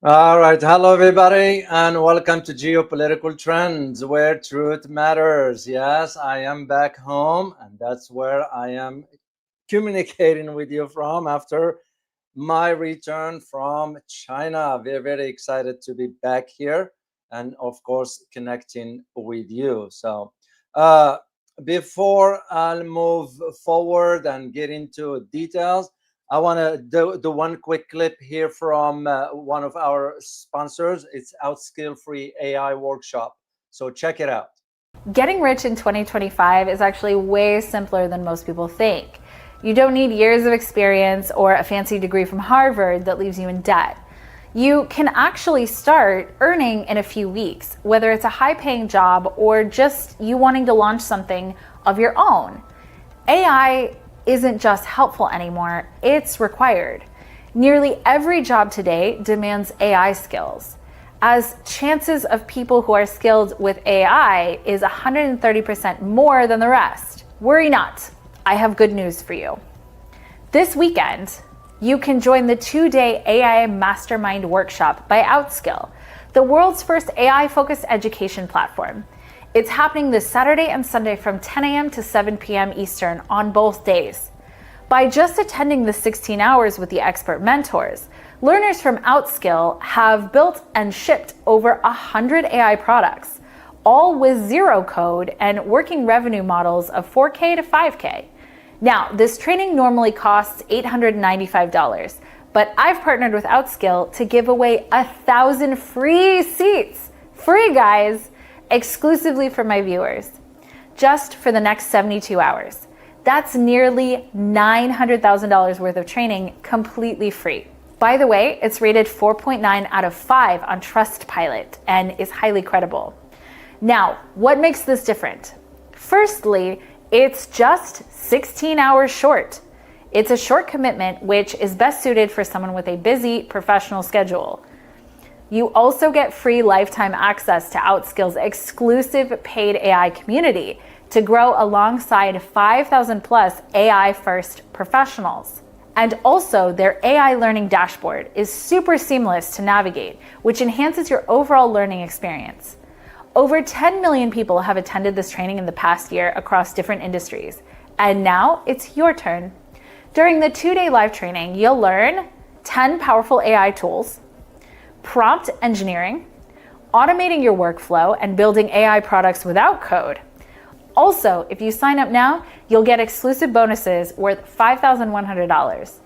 All right. Hello, everybody, and welcome to Geopolitical Trends, where truth matters. Yes, I am back home, and that's where I am communicating with you from after my return from China. We're very excited to be back here and, of course, connecting with you. So, uh, before I'll move forward and get into details, I want to do one quick clip here from one of our sponsors. It's Outskill Free AI Workshop. So check it out. Getting rich in 2025 is actually way simpler than most people think. You don't need years of experience or a fancy degree from Harvard that leaves you in debt. You can actually start earning in a few weeks, whether it's a high-paying job or just you wanting to launch something of your own. AI isn't just helpful anymore, it's required. Nearly every job today demands AI skills, as chances of people who are skilled with AI is 130% more than the rest. Worry not, I have good news for you. This weekend, you can join the 2-day AI Mastermind Workshop by Outskill, the world's first AI-focused education platform. It's happening this Saturday and Sunday from 10 a.m. to 7 p.m. Eastern on both days. By just attending the 16 hours with the expert mentors, learners from Outskill have built and shipped over 100 AI products, all with zero code and working revenue models of 4K to 5K. Now, this training normally costs $895, but I've partnered with Outskill to give away 1,000 free seats. Free, guys! Exclusively for my viewers, just for the next 72 hours. That's nearly $900,000 worth of training completely free. By the way, it's rated 4.9 out of 5 on Trustpilot and is highly credible. Now, what makes this different? Firstly, it's just 16 hours short. It's a short commitment, which is best suited for someone with a busy professional schedule. You also get free lifetime access to Outskill's exclusive paid AI community to grow alongside 5,000 plus AI first professionals. And also their AI learning dashboard is super seamless to navigate, which enhances your overall learning experience. Over 10 million people have attended this training in the past year across different industries. And now it's your turn. During the 2-day live training, you'll learn 10 powerful AI tools, prompt engineering, automating your workflow, and building AI products without code. Also, if you sign up now, you'll get exclusive bonuses worth $5,100,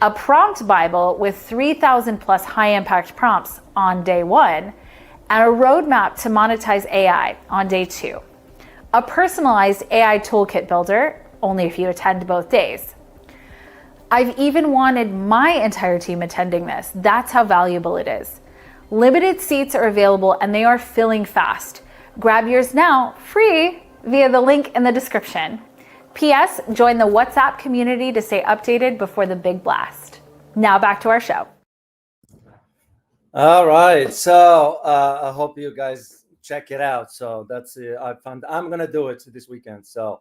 a prompt Bible with 3,000 plus high-impact prompts on day 1, and a roadmap to monetize AI on day 2, a personalized AI toolkit builder, only if you attend both days. I've even wanted my entire team attending this. That's how valuable it is. Limited seats are available and they are filling fast. Grab yours now, free, via the link in the description. P.S. Join the WhatsApp community to stay updated before the big blast. Now back to our show. All right. So I hope you guys check it out. So that's I'm gonna do it this weekend. So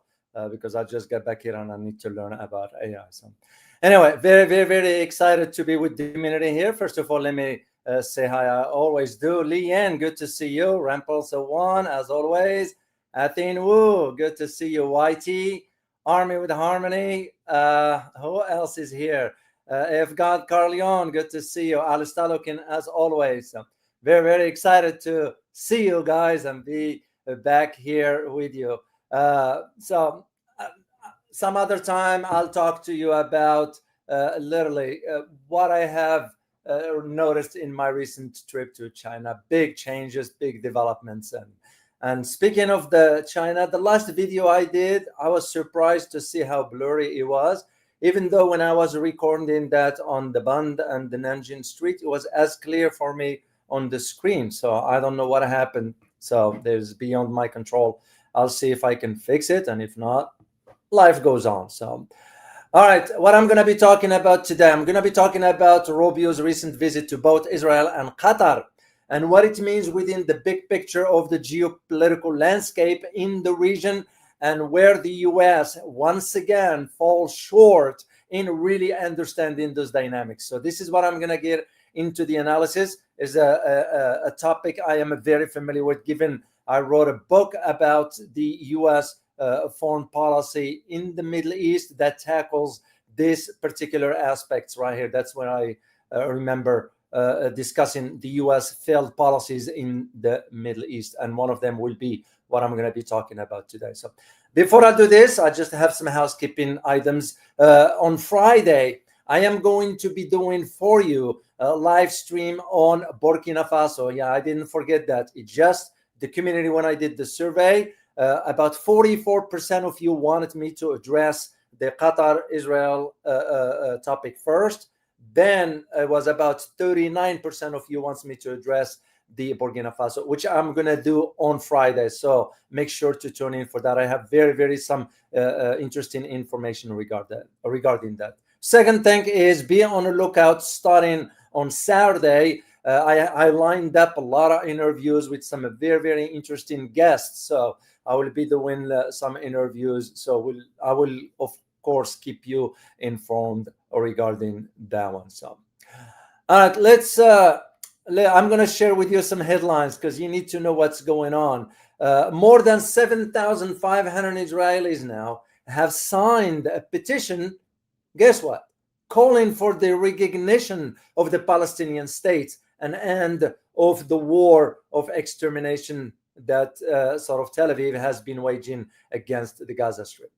because I just got back here and I need to learn about AI. So anyway, very, very, very excited to be with the community here. First of all, let me say hi. I always do. Lian, good to see you. Rampel1, as always. Athene Wu, good to see you. YT, Army with Harmony. Who else is here? If God Carleon, good to see you. Alistalokin, as always. So very, very excited to see you guys and be back here with you. Some other time I'll talk to you about literally what I have noticed in my recent trip to China. Big changes, big developments. And speaking of the China, the last video I did, I was surprised to see how blurry it was. Even though when I was recording that on the Bund and the Nanjing Street, it was as clear for me on the screen. So I don't know what happened. So there's beyond my control. I'll see if I can fix it. And if not, life goes on. So, all right, what I'm going to be talking about today, I'm going to be talking about Rubio's recent visit to both Israel and Qatar and what it means within the big picture of the geopolitical landscape in the region and where the US once again falls short in really understanding those dynamics. So this is what I'm going to get into the analysis is a topic I am very familiar with, given I wrote a book about the U.S. Foreign policy in the Middle East that tackles this particular aspects right here. That's when I remember discussing the U.S. failed policies in the Middle East, and one of them will be what I'm going to be talking about today. So before I do this, I just have some housekeeping items. On Friday, I am going to be doing for you a live stream on Burkina Faso. Yeah, I didn't forget that. It just the community, when I did the survey, about 44% of you wanted me to address the Qatar-Israel topic first. Then it was about 39% of you wants me to address the Burkina Faso, which I'm going to do on Friday. So make sure to tune in for that. I have very some interesting information regarding that. Second thing is be on the lookout starting on Saturday. I lined up a lot of interviews with some very interesting guests. So I will be doing some interviews. So I will, of course, keep you informed regarding that one. So, all right, let's. I'm going to share with you some headlines because you need to know what's going on. More than 7,500 Israelis now have signed a petition. Guess what? Calling for the recognition of the Palestinian state and end of the war of extermination that sort of Tel Aviv has been waging against the Gaza Strip.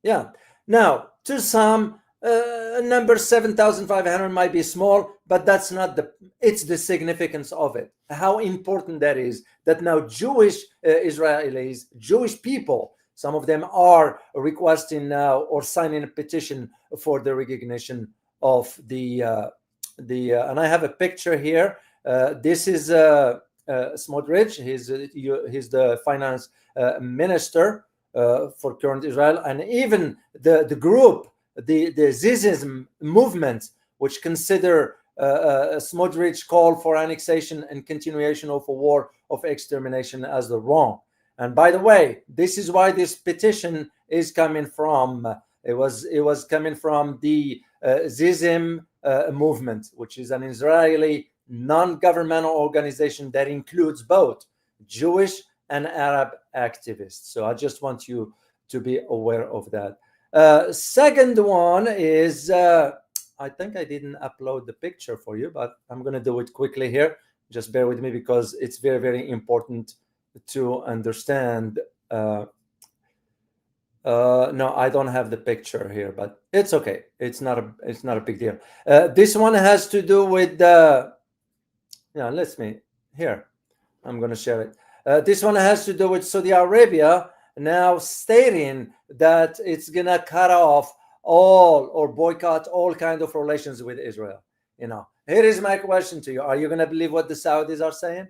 Yeah. Now, to some, number 7,500 might be small, but that's not it's the significance of it. How important that is, that now Jewish Israelis, Jewish people, some of them are requesting now or signing a petition for the recognition of the and I have a picture here. This is Smotrich. He's the finance minister for current Israel, and even the group, the Zionism movement, which consider Smotrich call for annexation and continuation of a war of extermination as the wrong. And by the way, this is why this petition is coming from. It was coming from the Zionism movement, which is an Israeli non-governmental organization that includes both Jewish and Arab activists. So I just want you to be aware of that. Second one is, I think I didn't upload the picture for you, but I'm going to do it quickly here. Just bear with me because it's very important to understand. No, I don't have the picture here, but it's okay. It's not a big deal. This one has to do with here. I'm going to share it. This one has to do with Saudi Arabia now stating that it's going to cut off all or boycott all kind of relations with Israel. Here is my question to you. Are you going to believe what the Saudis are saying?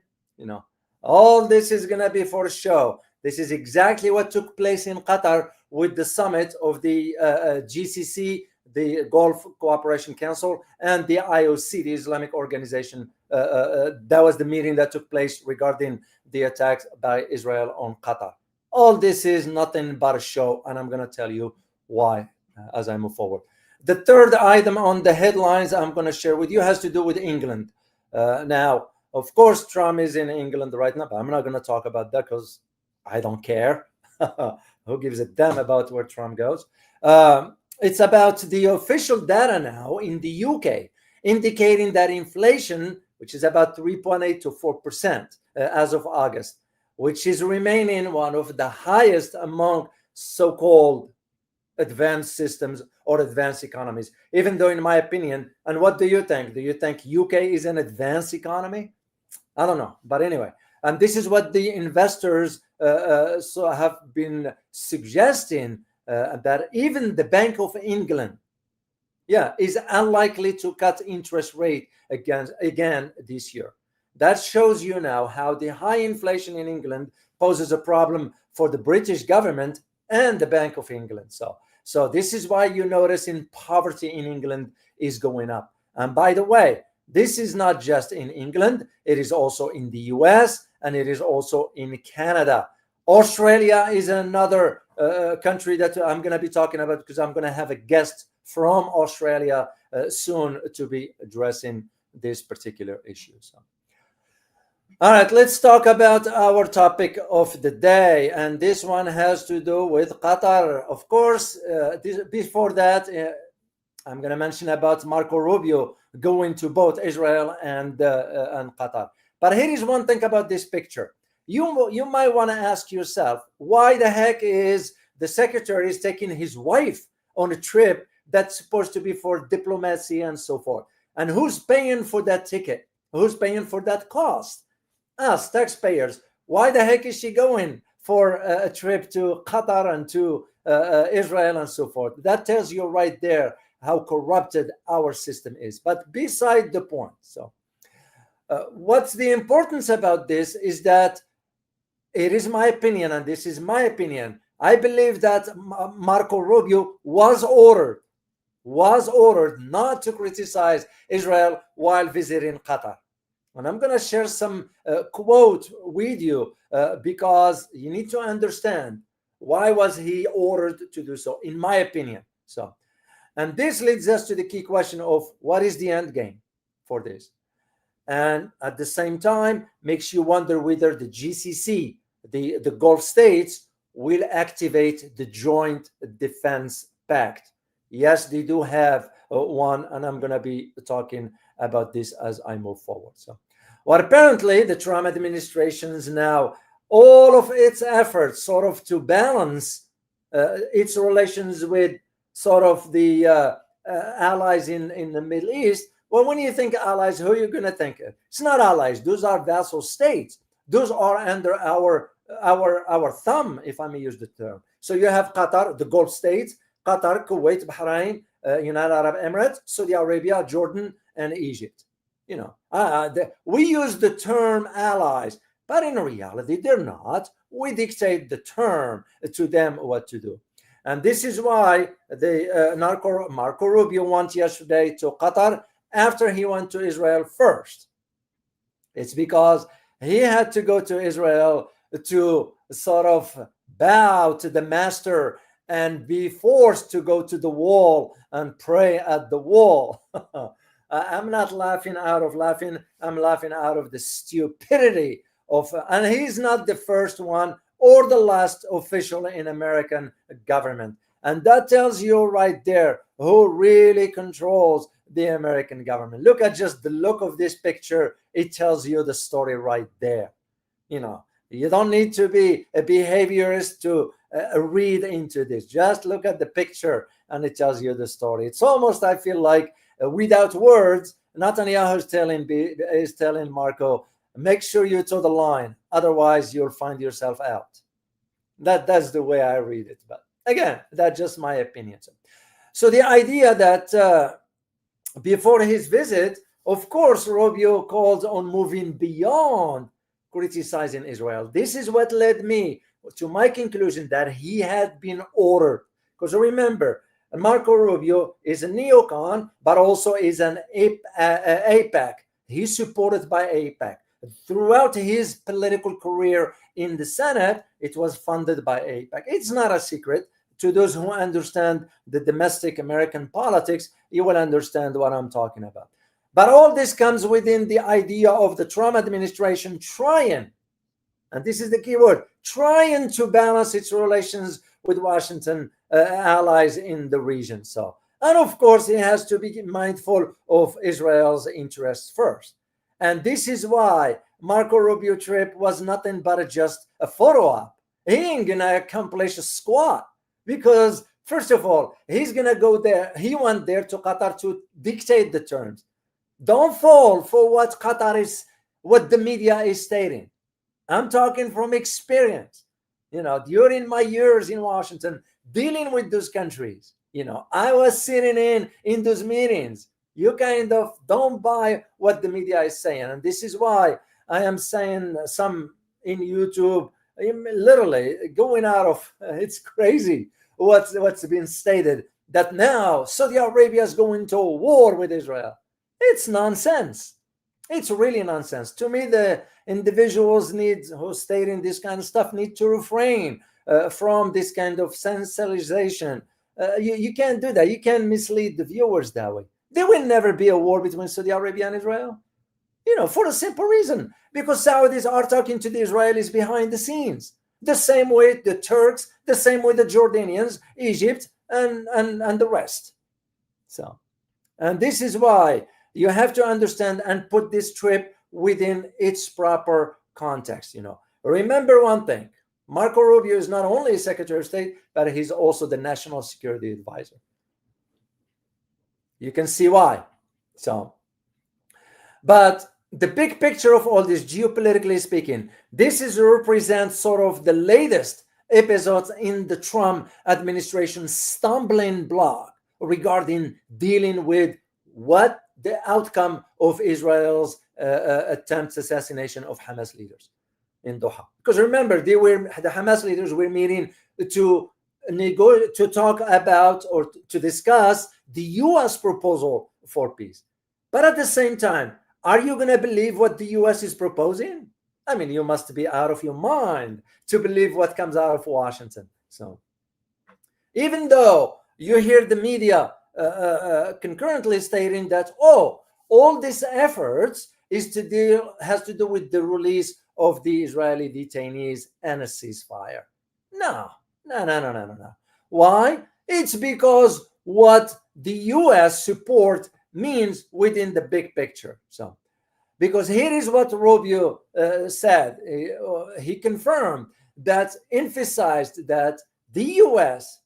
All this is going to be for show. This is exactly what took place in Qatar with the summit of the GCC, the Gulf Cooperation Council, and the IOC, the Islamic Organization. That was the meeting that took place regarding the attacks by Israel on Qatar. All this is nothing but a show, and I'm going to tell you why as I move forward. The third item on the headlines I'm going to share with you has to do with England. Now, of course, Trump is in England right now, but I'm not going to talk about that because I don't care. Who gives a damn about where Trump goes? It's about the official data now in the UK, indicating that inflation, which is about 3.8 to 4% as of August, which is remaining one of the highest among so-called advanced systems or advanced economies, even though in my opinion, and what do you think? Do you think UK is an advanced economy? I don't know. But anyway, and this is what the investors have been suggesting, that even the Bank of England, is unlikely to cut interest rate again this year. That shows you now how the high inflation in England poses a problem for the British government and the Bank of England. So this is why you notice poverty in England is going up. And by the way, this is not just in England, it is also in the US and it is also in Canada. Australia is another country that I'm going to be talking about because I'm going to have a guest from Australia soon to be addressing this particular issue. So, all right, let's talk about our topic of the day, and this one has to do with Qatar. Of course, before that, I'm going to mention about Marco Rubio going to both Israel and Qatar. But here is one thing about this picture. You might want to ask yourself, why the heck is the secretary is taking his wife on a trip that's supposed to be for diplomacy and so forth? And who's paying for that ticket? Who's paying for that cost? Us, taxpayers. Why the heck is she going for a trip to Qatar and to Israel and so forth? That tells you right there how corrupted our system is. But beside the point. So what's the importance about this is that it is my opinion, and this is my opinion. I believe that Marco Rubio was ordered not to criticize Israel while visiting Qatar. And I'm going to share some quote with you because you need to understand why was he ordered to do so, in my opinion. So, and this leads us to the key question of what is the end game for this? And at the same time, makes you wonder whether the GCC, the Gulf states, will activate the Joint Defense Pact. Yes, they do have one, and I'm going to be talking about this as I move forward. So, well, apparently the Trump administration is now all of its efforts sort of to balance its relations with sort of the allies in the Middle East. Well, when you think allies, who are you going to think of? It's not allies. Those are vassal states. Those are under our thumb, if I may use the term. So you have Qatar, the Gulf states, Qatar, Kuwait, Bahrain, United Arab Emirates, Saudi Arabia, Jordan, and Egypt. You know, we use the term allies, but in reality, they're not. We dictate the term to them what to do. And this is why the Marco Rubio went yesterday to Qatar after he went to Israel first. It's because he had to go to Israel to sort of bow to the master and be forced to go to the wall and pray at the wall. I'm not laughing out of laughing. I'm laughing out of the stupidity of, and he's not the first one or the last official in American government. And that tells you right there who really controls the American government. Look at just the look of this picture. It tells you the story right there. You know, you don't need to be a behaviorist to read into this. Just look at the picture and it tells you the story. It's almost, I feel like, without words, Netanyahu is telling Marco, make sure you toe the line, otherwise you'll find yourself out. That's the way I read it. But again, that's just my opinion. So the idea that before his visit, of course, Rubio called on moving beyond criticizing Israel. This is what led me to my conclusion that he had been ordered. Because remember, Marco Rubio is a neocon, but also is an AIPAC. He's supported by AIPAC. Throughout his political career in the Senate, it was funded by AIPAC. It's not a secret. To those who understand the domestic American politics, you will understand what I'm talking about. But all this comes within the idea of the Trump administration trying, and this is the key word, trying to balance its relations with Washington allies in the region. So, and of course, he has to be mindful of Israel's interests first. And this is why Marco Rubio trip was nothing but just a photo op. He ain't gonna accomplish a squat because, first of all, he's gonna go there. He went there to Qatar to dictate the terms. Don't fall for what Qatar is, what the media is stating. I'm talking from experience. You know, during my years in Washington, dealing with those countries, you know, I was sitting in those meetings. You kind of don't buy what the media is saying. And this is why I am saying some in YouTube, literally going out of, it's crazy what's been stated, that now Saudi Arabia is going to a war with Israel. It's nonsense. It's really nonsense. To me, the individuals who stating this kind of stuff need to refrain from this kind of sensationalization. You can't do that. You can't mislead the viewers that way. There will never be a war between Saudi Arabia and Israel. For a simple reason, because Saudis are talking to the Israelis behind the scenes. The same way the Turks, the same way the Jordanians, Egypt, and the rest. So, and this is why you have to understand and put this trip within its proper context. Remember one thing: Marco Rubio is not only Secretary of State, but he's also the National Security Advisor. You can see why. So, but the big picture of all this, geopolitically speaking, this represents sort of the latest episodes in the Trump administration's stumbling block regarding dealing with what the outcome of Israel's attempted assassination of Hamas leaders in Doha. Because remember, the Hamas leaders were meeting to talk about or to discuss the U.S. proposal for peace. But at the same time, are you going to believe what the U.S. is proposing? I mean, you must be out of your mind to believe what comes out of Washington. So even though you hear the media concurrently stating that, all these efforts has to do with the release of the Israeli detainees and a ceasefire. No. Why? It's because what the U.S. support means within the big picture. So, because here is what Rubio said. He confirmed that, emphasized that the U.S.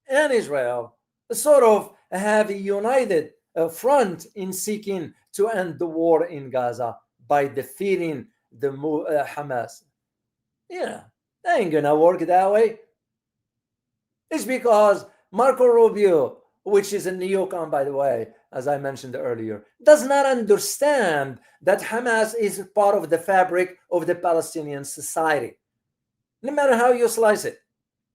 and Israel sort of have a united front in seeking to end the war in Gaza by defeating the Hamas. That ain't gonna work that way. It's because Marco Rubio, which is a neocon, by the way, as I mentioned earlier, does not understand that Hamas is part of the fabric of the Palestinian society. No matter how you slice it,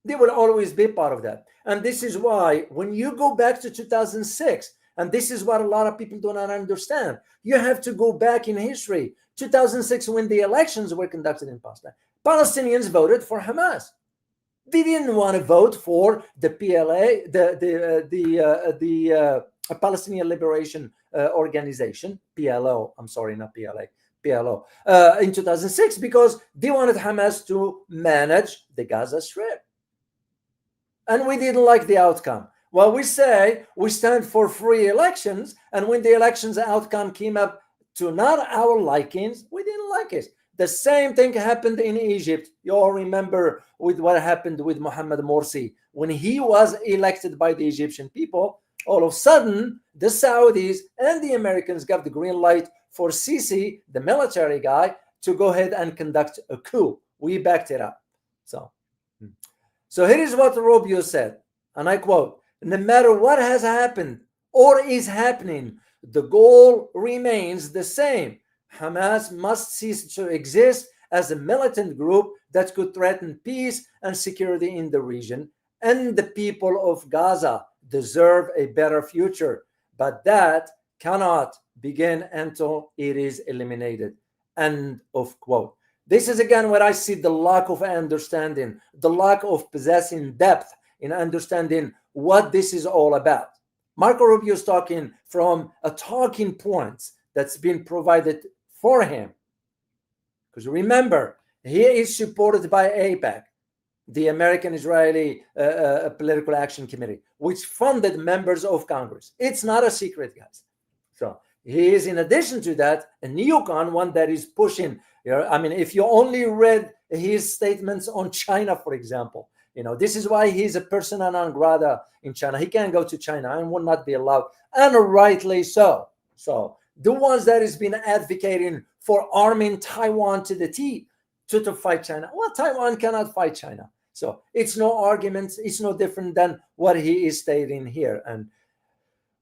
they will always be part of that. And this is why when you go back to 2006, and this is what a lot of people do not understand, you have to go back in history. 2006, when the elections were conducted in Palestine, Palestinians voted for Hamas. They didn't want to vote for the PLA, the Palestinian Liberation Organization, PLO. I'm sorry, not PLA, PLO. In 2006, because they wanted Hamas to manage the Gaza Strip, and we didn't like the outcome. Well, we say we stand for free elections, and when the elections outcome came up to not our likings, we didn't like it. The same thing happened in Egypt. You all remember with what happened with Mohammed Morsi. When he was elected by the Egyptian people, all of a sudden, the Saudis and the Americans got the green light for Sisi, the military guy, to go ahead and conduct a coup. We backed it up. So here is what Rubio said, and I quote, "No matter what has happened or is happening, the goal remains the same. Hamas must cease to exist as a militant group that could threaten peace and security in the region, and the people of Gaza deserve a better future, but that cannot begin until it is eliminated." End of quote. This is again where I see the lack of understanding, the lack of possessing depth in understanding what this is all about. Marco Rubio is talking from a talking point that's been provided for him. Because remember, he is supported by AIPAC, the American-Israeli Political Action Committee, which funded members of Congress. It's not a secret, guys. So he is, in addition to that, a neocon, one that is pushing. I mean, if you only read his statements on China, for example, this is why he's a persona non grata in China. He can't go to China and will not be allowed, and rightly so. So the ones that has been advocating for arming Taiwan to the teeth to fight China. Well, Taiwan cannot fight China. So it's no arguments. It's no different than what he is stating here. And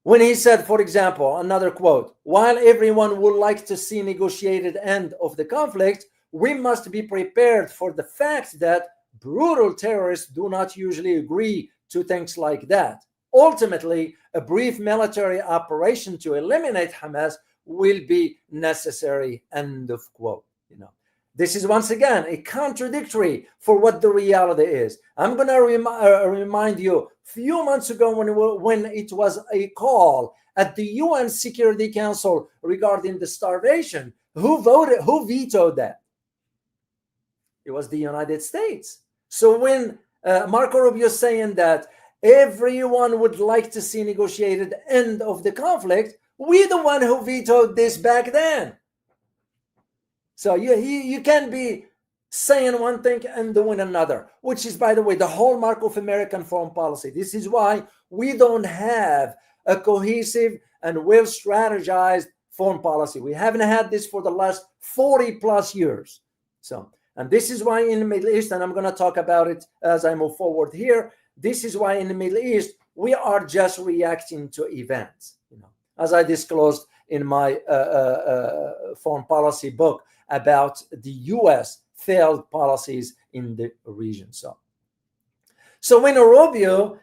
when he said, for example, another quote, "While everyone would like to see negotiated end of the conflict, we must be prepared for the fact that brutal terrorists do not usually agree to things like that. Ultimately, a brief military operation to eliminate Hamas will be necessary." End of quote. This is once again a contradictory for what the reality is. I'm going to remind you, a few months ago when it was a call at the UN Security Council regarding the starvation, who vetoed that? It was the United States. So when Marco Rubio is saying that everyone would like to see negotiated end of the conflict, we're the one who vetoed this back then. So you can't be saying one thing and doing another, which is, by the way, the hallmark of American foreign policy. This is why we don't have a cohesive and well strategized foreign policy. We haven't had this for the last 40 plus years. So, and this is why in the Middle East, and I'm going to talk about it as I move forward here, this is why in the Middle East, we are just reacting to events. As I disclosed in my foreign policy book about the U.S. failed policies in the region. So when Rubio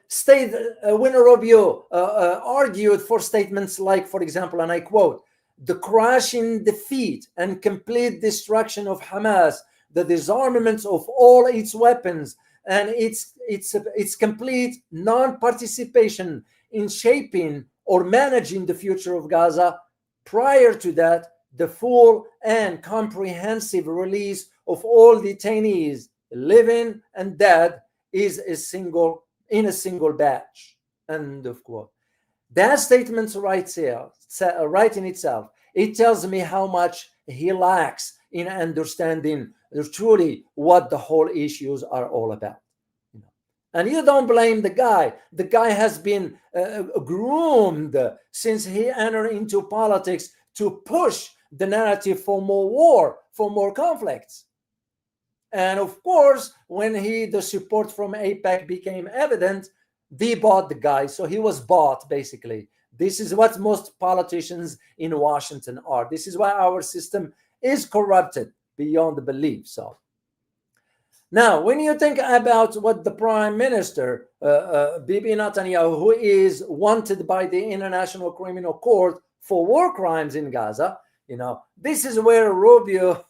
argued for statements like, for example, and I quote, "The crushing defeat and complete destruction of Hamas, the disarmament of all its weapons, and its complete non-participation in shaping or managing the future of Gaza. Prior to that, the full and comprehensive release of all detainees, living and dead, is in a single batch." End of quote. That statement right in itself, it tells me how much he lacks in understanding truly what the whole issues are all about. And you don't blame the guy. The guy has been groomed since he entered into politics to push the narrative for more war, for more conflicts. And of course, when the support from AIPAC became evident, they bought the guy. So he was bought, basically. This is what most politicians in Washington are. This is why our system is corrupted beyond belief. So now, when you think about what the Prime Minister, Bibi Netanyahu, who is wanted by the International Criminal Court for war crimes in Gaza, this is where Rubio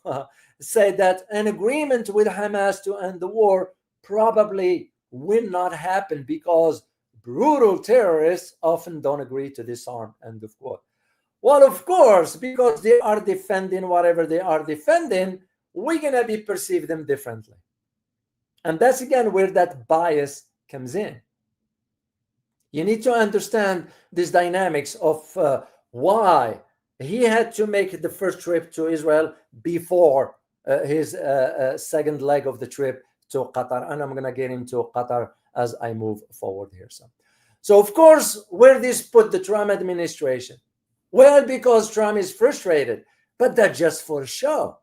said that an agreement with Hamas to end the war probably will not happen because brutal terrorists often don't agree to disarm. End of quote. Well, of course, because they are defending whatever they are defending, we're going to be perceive them differently. And that's again where that bias comes in. You need to understand this dynamics of why he had to make the first trip to Israel before his second leg of the trip to Qatar. And I'm going to get into Qatar as I move forward here. So of course, where this put the Trump administration? Well, because Trump is frustrated, but that's just for show.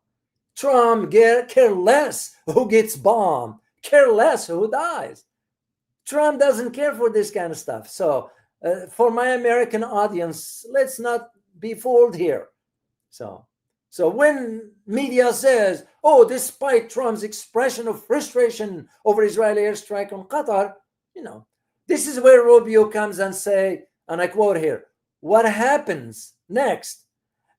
Trump care less who gets bombed, care less who dies. Trump doesn't care for this kind of stuff. So for my American audience, let's not be fooled here. So when media says, oh, despite Trump's expression of frustration over Israeli airstrike on Qatar, this is where Rubio comes and say, and I quote here, what happens next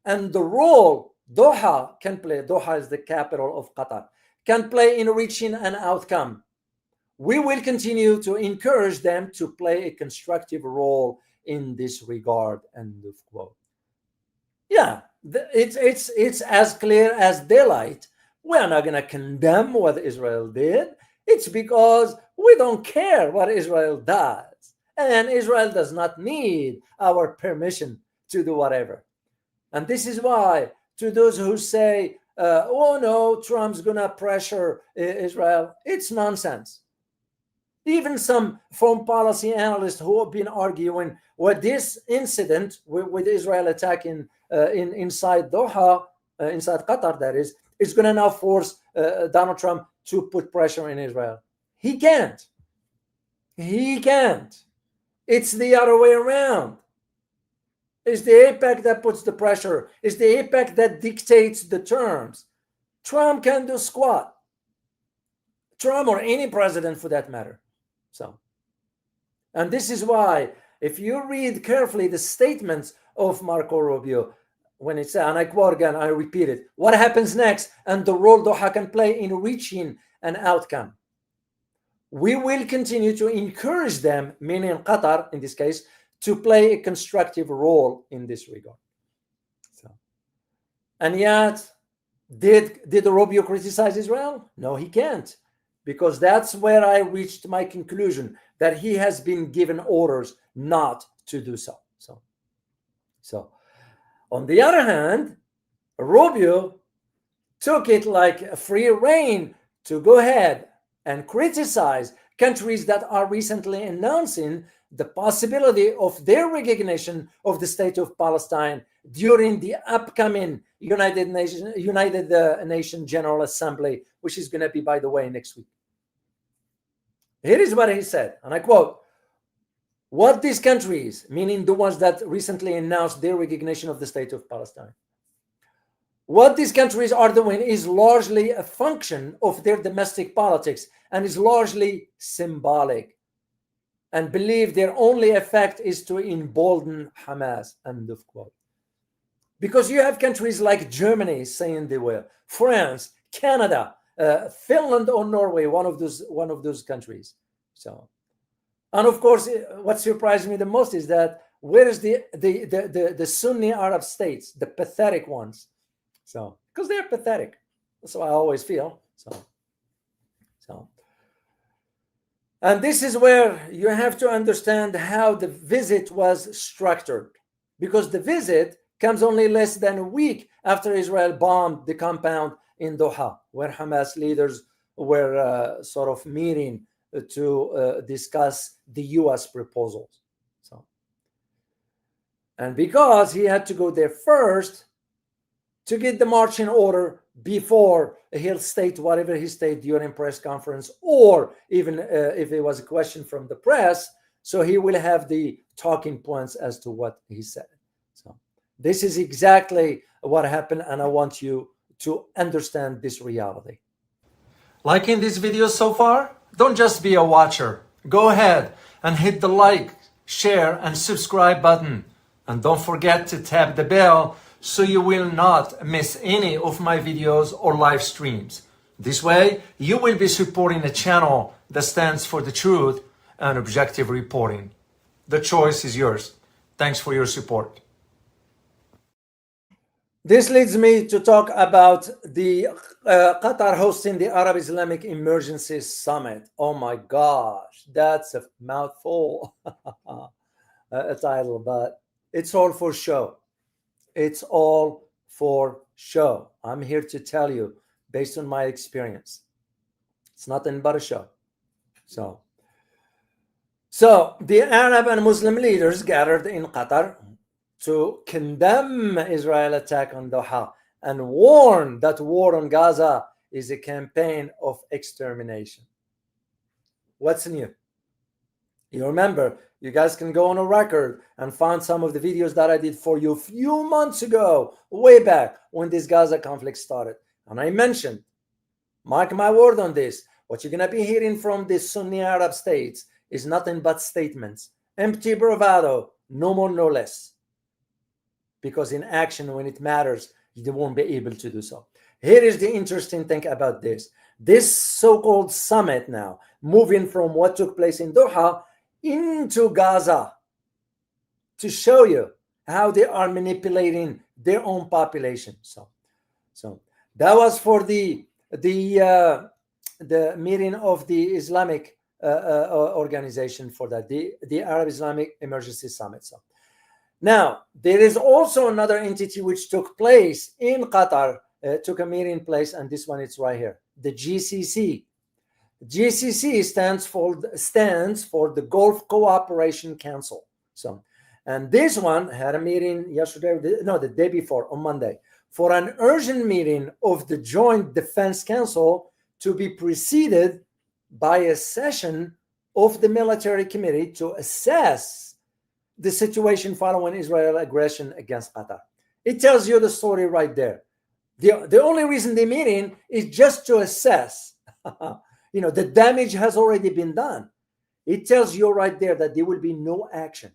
and the role Doha can play, Doha is the capital of Qatar, can play in reaching an outcome. We will continue to encourage them to play a constructive role in this regard. End of quote. Yeah, it's as clear as daylight. We're not going to condemn what Israel did. It's because we don't care what Israel does. And Israel does not need our permission to do whatever. And this is why, to those who say, oh no, Trump's going to pressure Israel, it's nonsense. Even some foreign policy analysts who have been arguing what this incident with Israel attacking inside Doha, inside Qatar, that is going to now force Donald Trump to put pressure in Israel. He can't. He can't. It's the other way around. It's the AIPAC that puts the pressure. It's the AIPAC that dictates the terms. Trump can do squat. Trump or any president for that matter. And this is why, if you read carefully the statements of Marco Rubio, when it says, and I quote again, I repeat it, what happens next and the role Doha can play in reaching an outcome. We will continue to encourage them, meaning Qatar in this case, to play a constructive role in this regard. So, and yet, did Rubio criticize Israel? No, he can't, because that's where I reached my conclusion that he has been given orders not to do so. So on the other hand, Rubio took it like a free rein to go ahead and criticize countries that are recently announcing the possibility of their recognition of the state of Palestine during the upcoming United Nations General Assembly, which is going to be, by the way, next week. Here is what he said, and I quote, what these countries, meaning the ones that recently announced their recognition of the state of Palestine, what these countries are doing is largely a function of their domestic politics and is largely symbolic, and believe their only effect is to embolden Hamas, end of quote. Because you have countries like Germany saying they will, France, Canada, Finland or Norway, one of those countries. So, and of course, what surprised me the most is that where is the Sunni Arab states, the pathetic ones? So, because they're pathetic. That's how I always feel. So, and this is where you have to understand how the visit was structured, because the visit comes only less than a week after Israel bombed the compound in Doha, where Hamas leaders were sort of meeting to discuss the US proposals. So, and because he had to go there first to get the marching order before he'll state whatever he stated during press conference, or even if it was a question from the press, so he will have the talking points as to what he said. So this is exactly what happened, and I want you to understand this reality. Liking this video so far? Don't just be a watcher. Go ahead and hit the like, share, and subscribe button. And don't forget to tap the bell so you will not miss any of my videos or live streams. This way, you will be supporting a channel that stands for the truth and objective reporting. The choice is yours. Thanks for your support. This leads me to talk about the Qatar hosting the Arab Islamic Emergency Summit. Oh my gosh, that's a mouthful, a title, but it's all for show. It's all for show. I'm here to tell you, based on my experience, it's nothing but a show. So the Arab and Muslim leaders gathered in Qatar to condemn Israel's attack on Doha and warn that war on Gaza is a campaign of extermination. What's new? You remember, you guys can go on a record and find some of the videos that I did for you a few months ago, way back when this Gaza conflict started. And I mentioned, mark my word on this, what you're going to be hearing from the Sunni Arab states is nothing but statements, empty bravado, no more, no less. Because in action, when it matters, they won't be able to do so. Here is the interesting thing about this. This so-called summit now, moving from what took place in Doha into Gaza, to show you how they are manipulating their own population. So that was for the meeting of the Islamic organization for that, the Arab Islamic Emergency Summit. So now there is also another entity which took place in Qatar, took a meeting place, and this one it's right here, the GCC. GCC stands for the Gulf Cooperation Council. So, and this one had a meeting yesterday, the day before, on Monday, for an urgent meeting of the Joint Defense Council to be preceded by a session of the military committee to assess the situation following Israel aggression against Qatar. It tells you the story right there. The only reason they're meeting is just to assess. The damage has already been done. It tells you right there that there will be no action.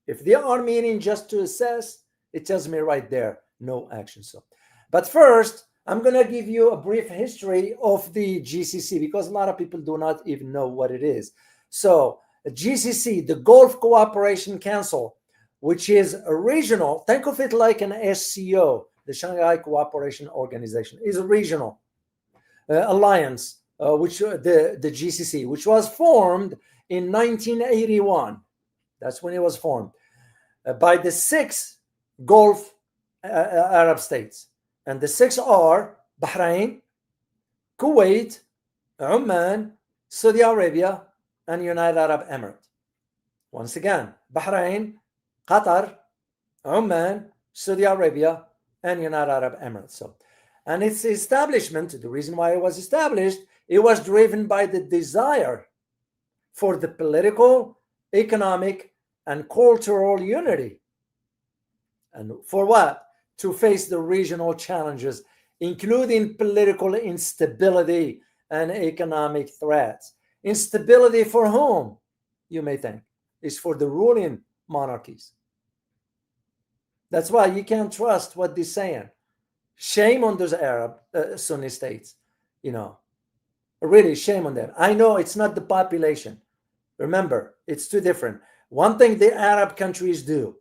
If they are meeting just to assess, It tells me right there, no action. So, but first, I'm going to give you a brief history of the GCC because a lot of people do not even know what it is. So, GCC, the Gulf Cooperation Council, which is a regional, think of it like an SCO, the Shanghai Cooperation Organization, is a regional alliance, which the GCC, which was formed in 1981. That's when it was formed by the 6 Gulf Arab states. And the 6 are Bahrain, Kuwait, Oman, Saudi Arabia, and United Arab Emirates. Once again, Bahrain, Qatar, Oman, Saudi Arabia, and United Arab Emirates. So, and its establishment, the reason why it was established, it was driven by the desire for the political, economic, and cultural unity. And for what? To face the regional challenges, including political instability and economic threats. Instability for whom, you may think, is for the ruling monarchies. That's why you can't trust what they're saying. Shame on those Arab Sunni states, really shame on them. I know it's not the population. Remember, it's too different. One thing the Arab countries do,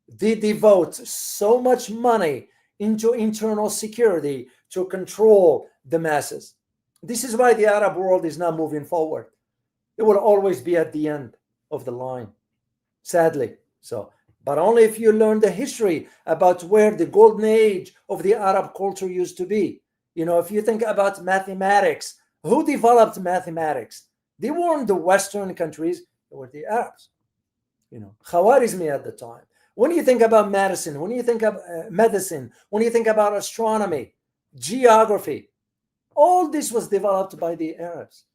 they devote so much money into internal security to control the masses. This is why the Arab world is not moving forward. It will always be at the end of the line, sadly. So, but only if you learn the history about where the golden age of the Arab culture used to be. If you think about mathematics, who developed mathematics? They weren't the Western countries, they were the Arabs. Khwarizmi at the time. When you think about medicine, when you think of medicine, when you think about astronomy, geography, all this was developed by the Arabs.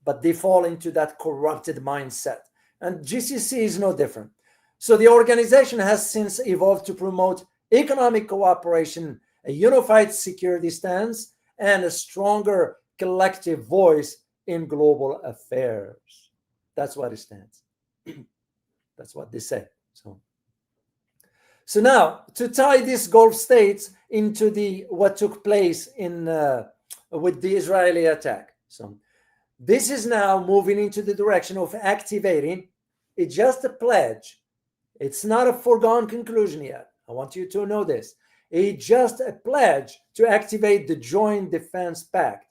But they fall into that corrupted mindset. And GCC is no different. So the organization has since evolved to promote economic cooperation, a unified security stance, and a stronger collective voice in global affairs. That's what it stands. That's what they say. So now, to tie these Gulf states into what took place with the Israeli attack. So this is now moving into the direction of activating. It's just a pledge. It's not a foregone conclusion yet. I want you to know this. It's just a pledge to activate the Joint Defense Pact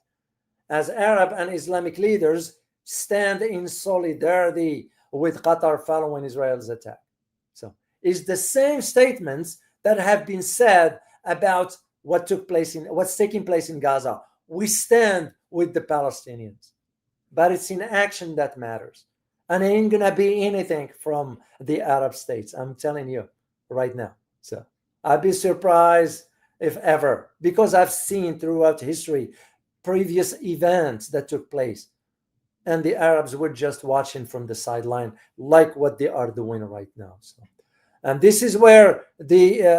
as Arab and Islamic leaders stand in solidarity with Qatar following Israel's attack. So it's the same statements that have been said about what's taking place in Gaza. We stand with the Palestinians, but it's in action that matters. And it ain't gonna be anything from the Arab states. I'm telling you right now. So I'd be surprised if ever, because I've seen throughout history previous events that took place, and the Arabs were just watching from the sideline, like what they are doing right now. So, and this is where Tamim,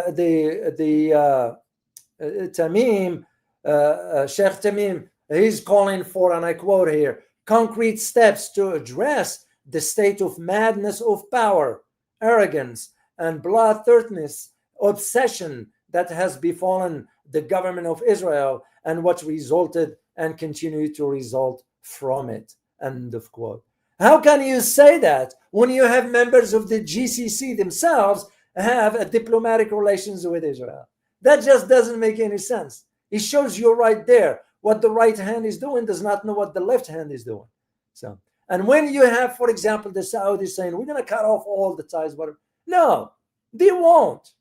Sheikh Tamim, he's calling for, and I quote here, concrete steps to address the state of madness of power, arrogance, and bloodthirstiness, obsession that has befallen the government of Israel and what resulted and continue to result from it. End of quote. How can you say that when you have members of the GCC themselves have a diplomatic relations with Israel? That just doesn't make any sense. It shows you right there what the right hand is doing does not know what the left hand is doing. So, and when you have, for example, the Saudis saying we're going to cut off all the ties, whatever. No, they won't.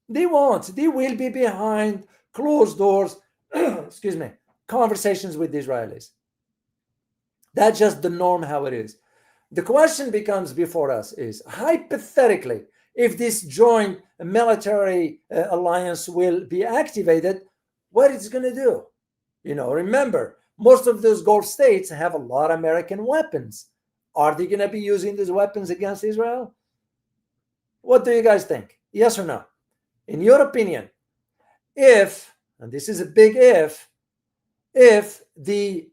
They won't. They will be behind closed doors, excuse me, conversations with the Israelis. That's just the norm, how it is. The question becomes before us is, hypothetically, if this joint military alliance will be activated, what it's going to do? Remember, most of those Gulf states have a lot of American weapons. Are they going to be using these weapons against Israel? What do you guys think? Yes or no? In your opinion, if, and this is a big if the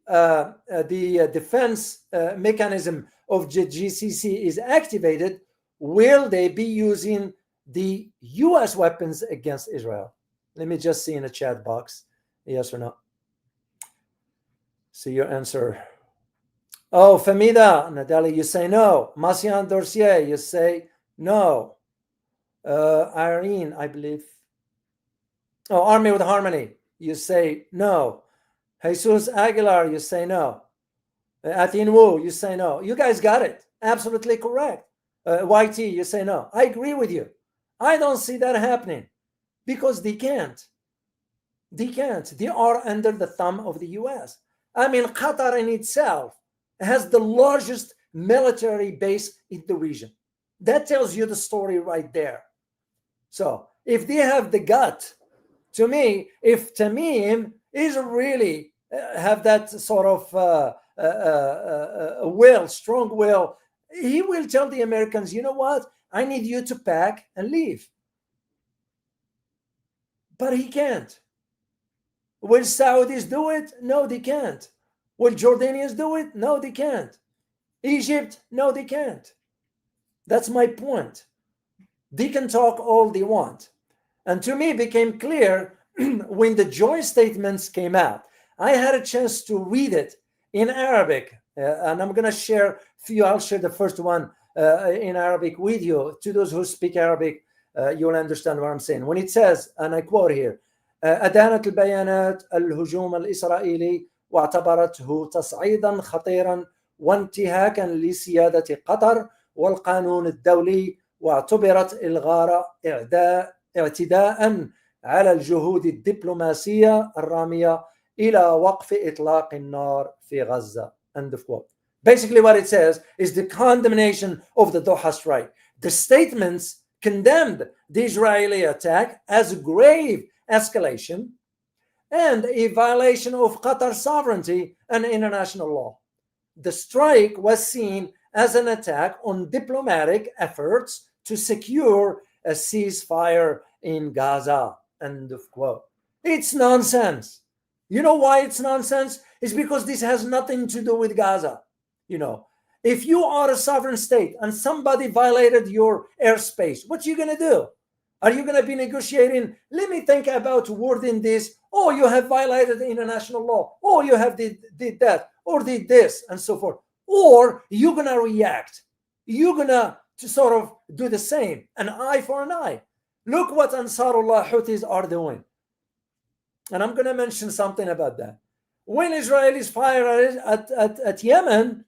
defense mechanism of the GCC is activated, will they be using the US weapons against Israel? Let me just see in the chat box. Yes or no? See your answer. Oh, Famida, Nadali, you say no. Marcian Dorcier, you say no. Irene, I believe. Oh, Army with Harmony, you say no. Jesus Aguilar, you say no. Atin Wu, you say no. You guys got it. Absolutely correct. YT, you say no. I agree with you. I don't see that happening because they can't. They can't. They are under the thumb of the US. I mean, Qatar in itself has the largest military base in the region. That tells you the story right there. So if they have the gut, to me, if Tamim is really have that sort of will, strong will, he will tell the Americans, you know what? I need you to pack and leave. But he can't. Will Saudis do it? No, they can't. Will Jordanians do it? No, they can't. Egypt? No, they can't. That's my point. They can talk all they want. And to me, it became clear when the joint statements came out. I had a chance to read it in Arabic, and I'm going to share few. I'll share the first one in Arabic with you. To those who speak Arabic, you'll understand what I'm saying. When it says, and I quote here, أدانت البيانات الهجوم الإسرائيلي واعتبرته تصعيدا خطيرا وانتهاكا لسيادة قطر والقانون الدولي واعتبرت الغارة اعتداء على الجهود الدبلوماسية الرامية إلى وقف إطلاق النار في غزة. End of quote. Basically what it says is the condemnation of the Doha strike. The statements condemned the Israeli attack as a grave escalation and a violation of Qatar's sovereignty and international law. The strike was seen as an attack on diplomatic efforts to secure a ceasefire in Gaza. End of quote. It's nonsense. You know why it's nonsense? It's because this has nothing to do with Gaza. You know, if you are a sovereign state and somebody violated your airspace, what are you going to do? Are you going to be negotiating? Let me think about wording this. Oh, you have violated the international law. Oh, you have did that or did this and so forth. Or you're going to react. You're going to sort of do the same. An eye for an eye. Look what Ansarullah Houthis are doing. And I'm going to mention something about that. When Israelis fire at Yemen,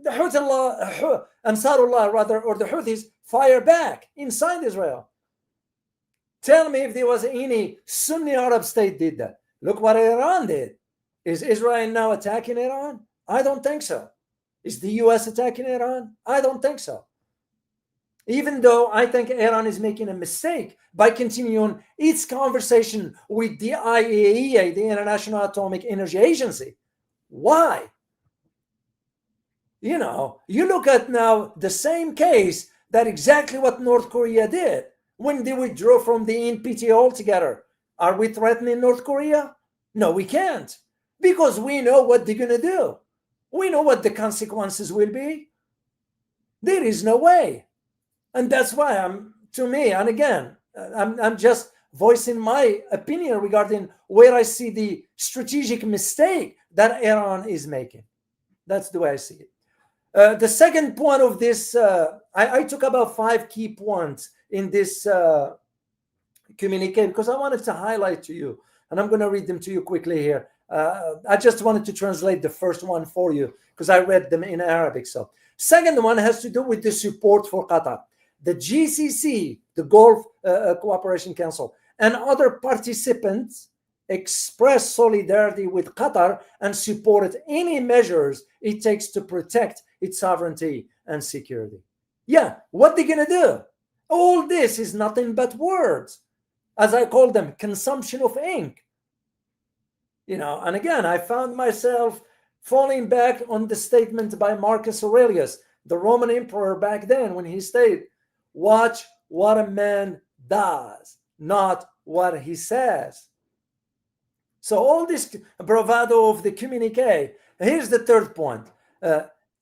the Ansarullah rather, or the Houthis fire back inside Israel. Tell me if there was any Sunni Arab state did that. Look what Iran did. Is Israel now attacking Iran? I don't think so. Is the US attacking Iran? I don't think so. Even though I think Iran is making a mistake by continuing its conversation with the IAEA, the International Atomic Energy Agency. Why? You know, you look at now the same case that exactly what North Korea did when they withdrew from the NPT altogether. Are we threatening North Korea? No, we can't, because we know what they're going to do. We know what the consequences will be. There is no way. And that's why I'm just voicing my opinion regarding where I see the strategic mistake that Iran is making. That's the way I see it. The second point of this, I took about 5 key points in this communique because I wanted to highlight to you, and I'm going to read them to you quickly here. I just wanted to translate the first one for you because I read them in Arabic. So, second one has to do with the support for Qatar. The GCC, the Gulf Cooperation Council, and other participants express solidarity with Qatar and supported any measures it takes to protect its sovereignty and security. Yeah, what they're going to do? All this is nothing but words, as I call them, consumption of ink. You know, and again, I found myself falling back on the statement by Marcus Aurelius, the Roman emperor back then, when he stated, "Watch what a man does, not what he says." So all this bravado of the communique. Here's the third point.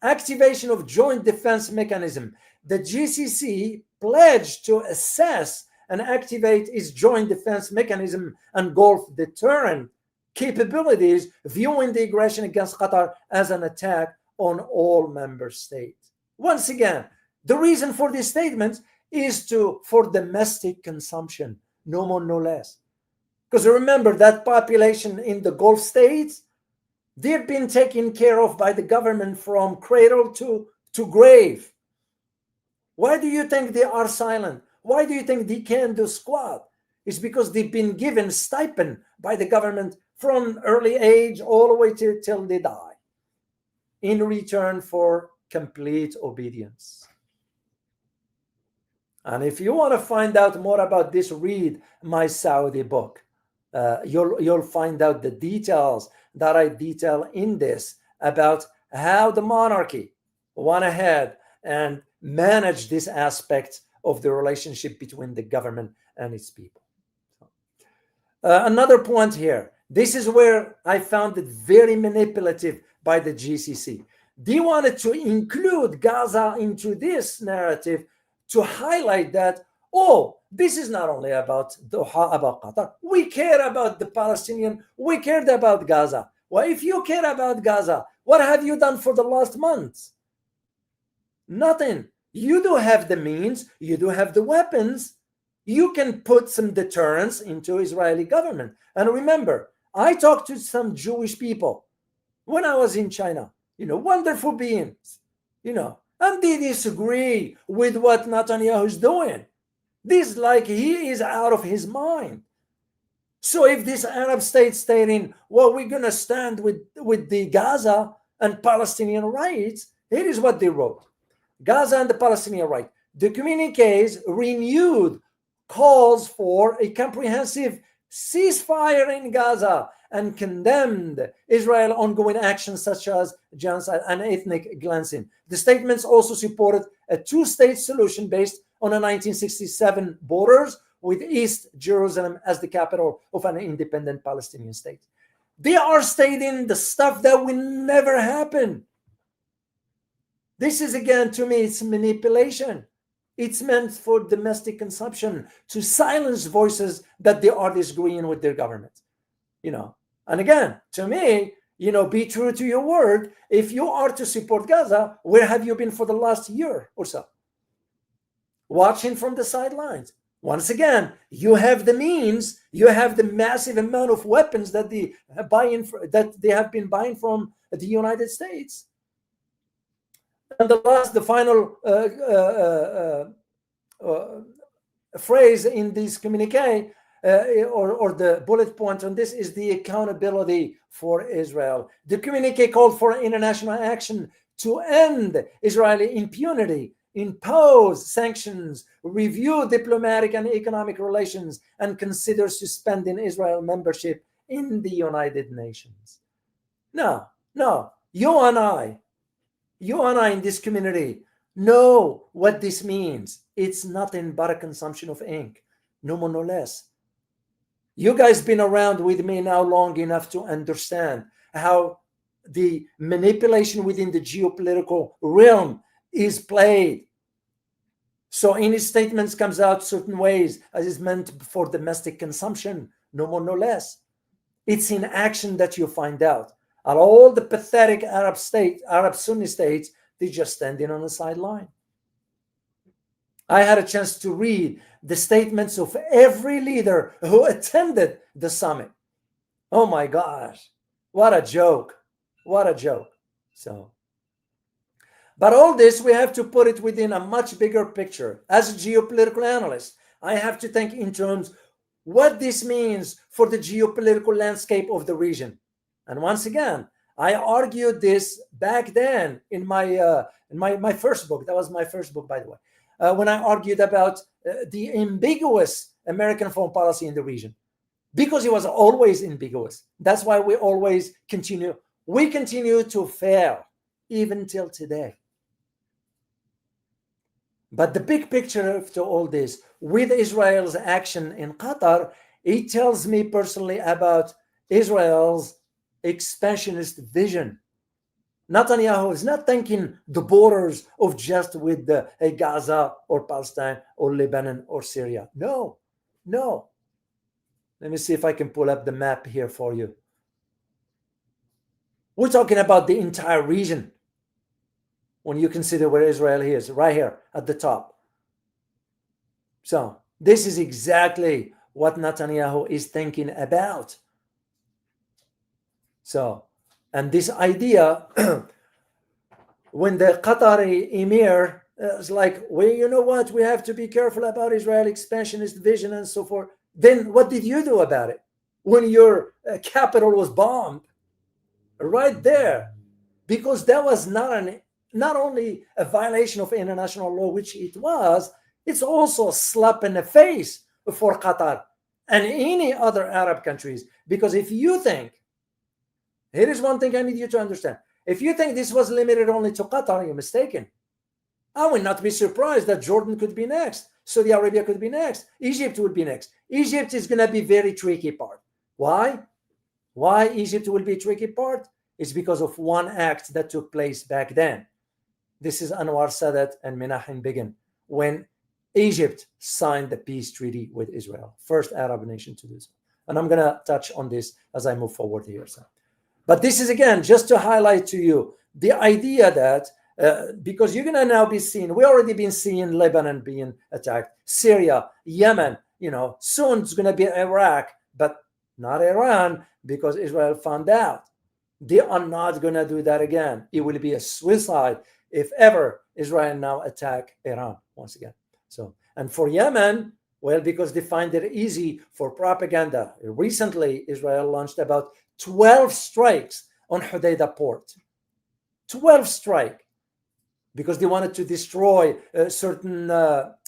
Activation of joint defense mechanism. the GCC pledged to assess and activate its joint defense mechanism and Gulf deterrent capabilities, viewing the aggression against Qatar as an attack on all member states. Once again, the reason for these statements is for domestic consumption, no more, no less. Because remember that population in the Gulf states, they've been taken care of by the government from cradle to grave. Why do you think they are silent? Why do you think they can't do squat? It's because they've been given stipend by the government from early age all the way till they die in return for complete obedience. And if you want to find out more about this, read my Saudi book. You'll find out the details that I detail in this about how the monarchy went ahead and managed this aspect of the relationship between the government and its people. Another point here. This is where I found it very manipulative by the GCC. They wanted to include Gaza into this narrative to highlight that, oh, this is not only about Doha, about Qatar. We care about the Palestinian. We cared about Gaza. Well, if you care about Gaza, what have you done for the last months? Nothing. You do have the means. You do have the weapons. You can put some deterrence into Israeli government. And remember, I talked to some Jewish people when I was in China, wonderful beings, and they disagree with what Netanyahu is doing. This like he is out of his mind. So if this Arab state stating, well, we're going to stand with the Gaza and Palestinian rights, here is what they wrote. Gaza and the Palestinian right. The communiques renewed calls for a comprehensive ceasefire in Gaza and condemned Israel's ongoing actions such as genocide and ethnic cleansing. The statements also supported a two-state solution based on the 1967 borders with East Jerusalem as the capital of an independent Palestinian state. They are stating the stuff that will never happen. This is, again, to me, it's manipulation. It's meant for domestic consumption, to silence voices that they are disagreeing with their government. And again, to me, be true to your word. If you are to support Gaza, where have you been for the last year or so? Watching from the sidelines. Once again, you have the means, you have the massive amount of weapons that they have been buying from the United States. And the final phrase in this communique, or the bullet point on this, is the accountability for Israel. The communique called for international action to end Israeli impunity, impose sanctions, review diplomatic and economic relations, and consider suspending Israel membership in the United Nations. No, you and I in this community know what this means. It's nothing but a consumption of ink, no more, no less. You guys been around with me now long enough to understand how the manipulation within the geopolitical realm is played. So in his statements comes out certain ways as is meant for domestic consumption, no more, no less. It's in action that you find out. And all the pathetic Arab Sunni states, they're just standing on the sideline. I had a chance to read the statements of every leader who attended the summit. Oh my gosh, what a joke. What a joke. But all this, we have to put it within a much bigger picture. As a geopolitical analyst, I have to think in terms what this means for the geopolitical landscape of the region. And once again, I argued this back then in my first book. That was my first book, by the way. When I argued about the ambiguous American foreign policy in the region, because it was always ambiguous. That's why we always continue. We continue to fail even till today. But the big picture to all this, with Israel's action in Qatar, it tells me personally about Israel's expansionist vision. Netanyahu is not thinking the borders of just with Gaza or Palestine or Lebanon or Syria. No. Let me see if I can pull up the map here for you. We're talking about the entire region when you consider where Israel is, right here at the top. So this is exactly what Netanyahu is thinking about. So, and this idea, when the Qatari emir is like, well, you know what, we have to be careful about Israel expansionist vision and so forth. Then what did you do about it when your capital was bombed? Right there, because that was not only a violation of international law, which it was, it's also a slap in the face for Qatar and any other Arab countries. Because if you think, here is one thing I need you to understand. If you think this was limited only to Qatar, you're mistaken. I would not be surprised that Jordan could be next. Saudi Arabia could be next. Egypt would be next. Egypt is going to be very tricky part. Why? Why Egypt will be a tricky part? It's because of one act that took place back then. This is Anwar Sadat and Menachem Begin, when Egypt signed the peace treaty with Israel, first Arab nation to do so. And I'm going to touch on this as I move forward here. But this is, again, just to highlight to you the idea that because you're going to now be seeing, we already been seeing Lebanon being attacked, Syria, Yemen, soon it's going to be Iraq, but not Iran, because Israel found out they are not going to do that again. It will be a suicide if ever Israel now attack Iran once again. So, and for Yemen, well, because they find it easy for propaganda. Recently, Israel launched about 12 strikes on Hodeidah port. 12 strikes, because they wanted to destroy certain,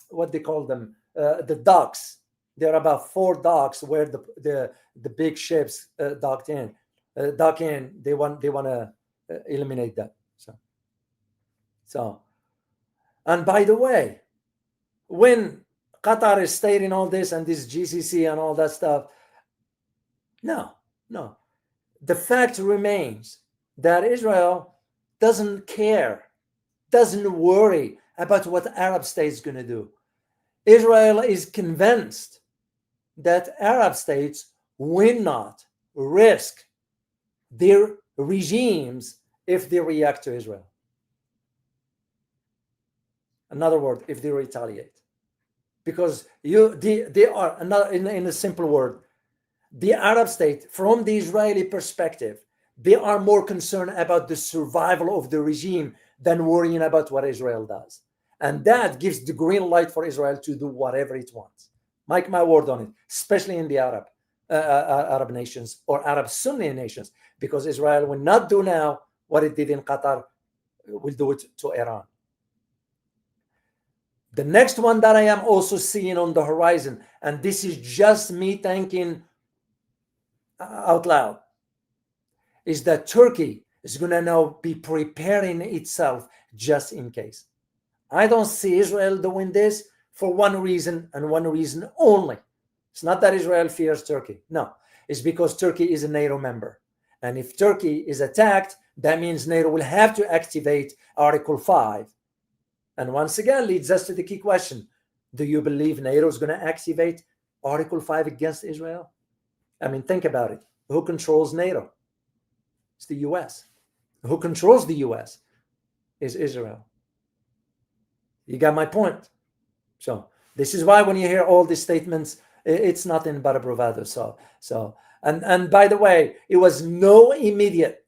what they call them, the docks. There are about 4 docks where the big ships dock in. They want to eliminate that. So, and by the way, when Qatar is stating all this and this GCC and all that stuff, no. The fact remains that Israel doesn't care, doesn't worry about what Arab states going to do. Israel is convinced that Arab states will not risk their regimes if they react to Israel. Another word, if they retaliate. Because they are, in a simple word, the Arab state, from the Israeli perspective, they are more concerned about the survival of the regime than worrying about what Israel does. And that gives the green light for Israel to do whatever it wants. Mark my word on it, especially in the Arab nations or Arab Sunni nations, because Israel will not do now what it did in Qatar, will do it to Iran. The next one that I am also seeing on the horizon, and this is just me thinking out loud, is that Turkey is going to now be preparing itself just in case. I don't see Israel doing this for one reason and one reason only. It's not that Israel fears Turkey. No, it's because Turkey is a NATO member. And if Turkey is attacked, that means NATO will have to activate Article 5. And once again, leads us to the key question. Do you believe NATO is going to activate Article 5 against Israel? I mean, think about it. Who controls NATO? It's the US. Who controls the US is Israel. You got my point. So this is why when you hear all these statements, it's nothing but a bravado. And by the way, it was no immediate,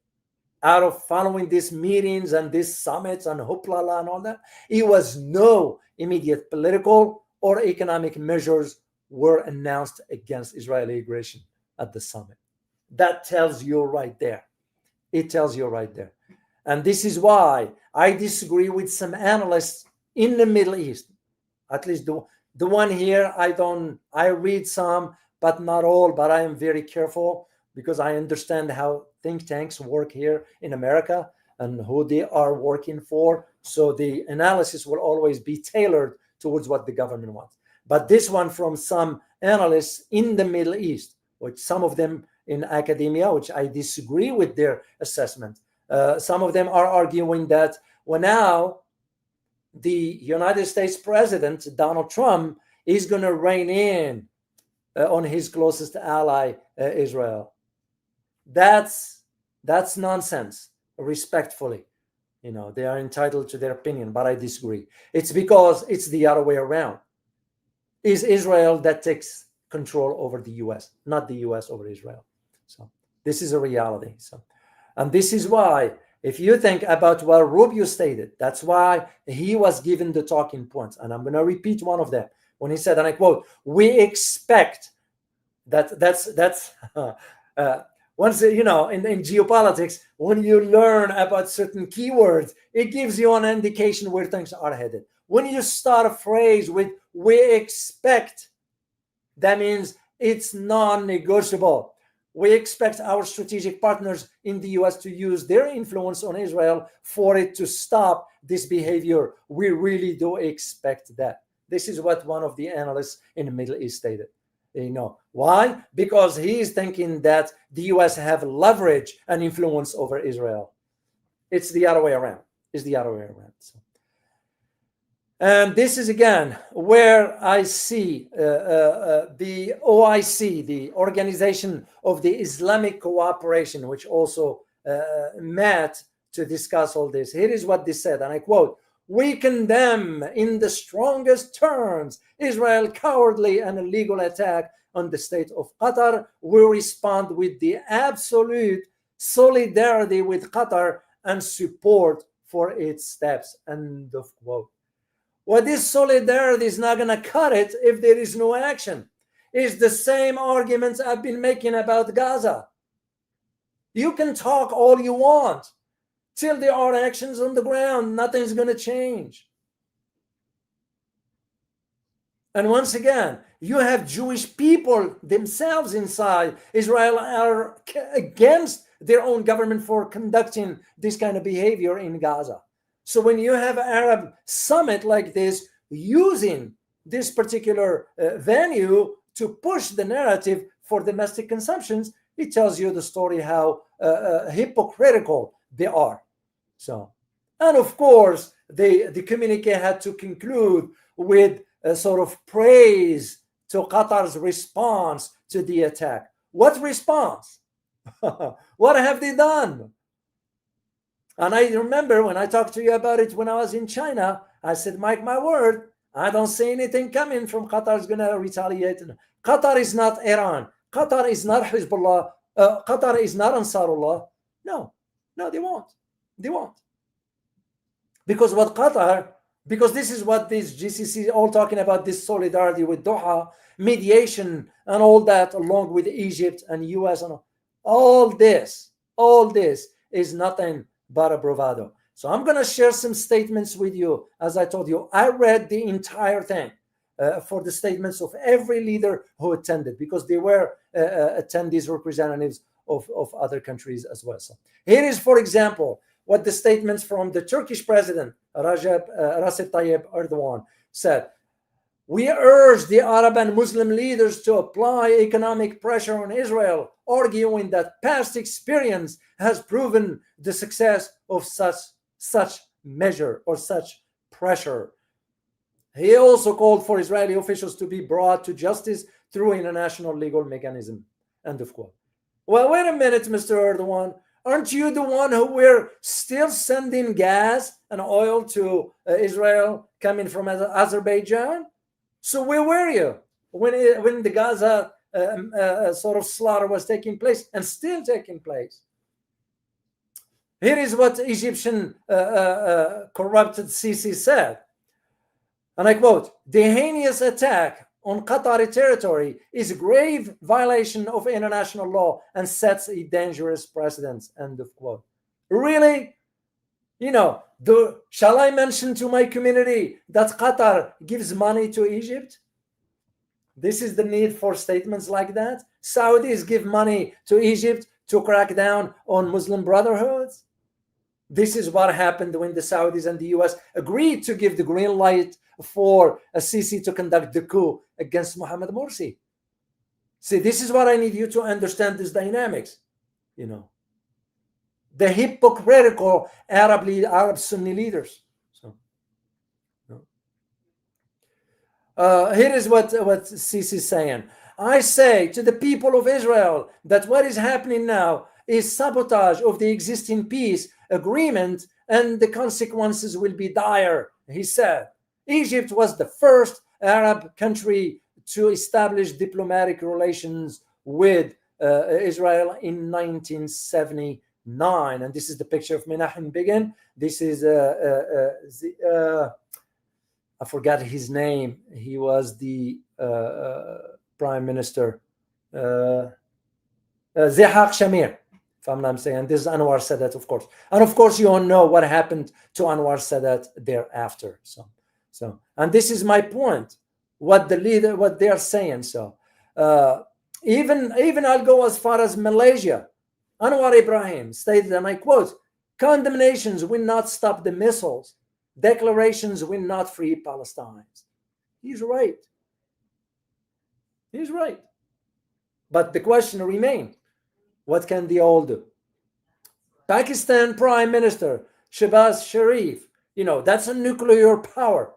out of following these meetings and these summits and hoopla and all that, it was no immediate political or economic measures were announced against Israeli aggression at the summit. That tells you right there. It tells you right there. And this is why I disagree with some analysts in the Middle East. At least the one here, I read some, but not all, but I am very careful because I understand how think tanks work here in America and who they are working for. So the analysis will always be tailored towards what the government wants. But this one from some analysts in the Middle East, which some of them in academia, which I disagree with their assessment. Some of them are arguing that, well, now the United States President, Donald Trump, is going to rein in on his closest ally, Israel. That's nonsense, respectfully. They are entitled to their opinion, but I disagree. It's because it's the other way around. Is Israel that takes control over the U.S., not the U.S. over Israel. So this is a reality. And this is why, if you think about what Rubio stated, that's why he was given the talking points. And I'm going to repeat one of them when he said, and I quote, "We expect that's once, in geopolitics, when you learn about certain keywords, it gives you an indication where things are headed. When you start a phrase with "we expect," that means it's non-negotiable. We expect our strategic partners in the U.S. to use their influence on Israel for it to stop this behavior. We really do expect that. This is what one of the analysts in the Middle East stated. Why? Because he is thinking that the U.S. have leverage and influence over Israel. It's the other way around. And this is, again, where I see the OIC, the Organization of the Islamic Cooperation, which also met to discuss all this. Here is what they said, and I quote, "We condemn in the strongest terms Israel's cowardly and illegal attack on the state of Qatar. We respond with the absolute solidarity with Qatar and support for its steps." End of quote. Well, this solidarity is not going to cut it if there is no action. It's the same arguments I've been making about Gaza. You can talk all you want. Till there are actions on the ground, nothing's going to change. And once again, you have Jewish people themselves inside Israel are against their own government for conducting this kind of behavior in Gaza. So when you have an Arab summit like this, using this particular venue to push the narrative for domestic consumptions, it tells you the story how hypocritical they are. So, and of course, the communique had to conclude with a sort of praise to Qatar's response to the attack. What response? What have they done? And I remember when I talked to you about it when I was in China, I said, mark my word, I don't see anything coming from Qatar is going to retaliate. Qatar is not Iran. Qatar is not Hezbollah. Qatar is not Ansarullah. No, they won't. Because because this is what this GCC is all talking about, this solidarity with Doha, mediation and all that, along with Egypt and US and all this is nothing but a bravado. So I'm going to share some statements with you. As I told you, I read the entire thing for the statements of every leader who attended, because they were attendees, representatives of other countries as well. So here is, for example, what the statements from the Turkish president, Recep Tayyip Erdogan, said. "We urge the Arab and Muslim leaders to apply economic pressure on Israel, arguing that past experience has proven the success of such measure or such pressure." He also called for Israeli officials to be brought to justice through international legal mechanism. End of quote. Well, wait a minute, Mr. Erdogan. Aren't you the one who were still sending gas and oil to Israel coming from Azerbaijan? So where were you when the Gaza sort of slaughter was taking place and still taking place? Here is what Egyptian corrupted Sisi said, and I quote, "The heinous attack on Qatari territory is a grave violation of international law and sets a dangerous precedent." End of quote. Really? Shall I mention to my community that Qatar gives money to Egypt? This is the need for statements like that. Saudis give money to Egypt to crack down on Muslim brotherhoods. This is what happened when the Saudis and the US agreed to give the green light for Sisi to conduct the coup against Mohammed Morsi. See, this is what I need you to understand, these dynamics. the hypocritical Arab Sunni leaders. So, here is what Sisi is saying. I say to the people of Israel that what is happening now is sabotage of the existing peace agreement, and the consequences will be dire. He said Egypt was the first Arab country to establish diplomatic relations with Israel in 1979, and this is the picture of Menachem Begin. This is I forgot his name. He was the prime minister, Zihak Shamir, if I'm not mistaken. This is Anwar Sadat, of course, and of course you all know what happened to Anwar Sadat thereafter. So, and this is my point. What they are saying. So, even I'll go as far as Malaysia. Anwar Ibrahim stated, and I quote, "Condemnations will not stop the missiles. Declarations will not free Palestine." He's right. He's right. But the question remains, what can they all do? Pakistan Prime Minister Shehbaz Sharif, that's a nuclear power.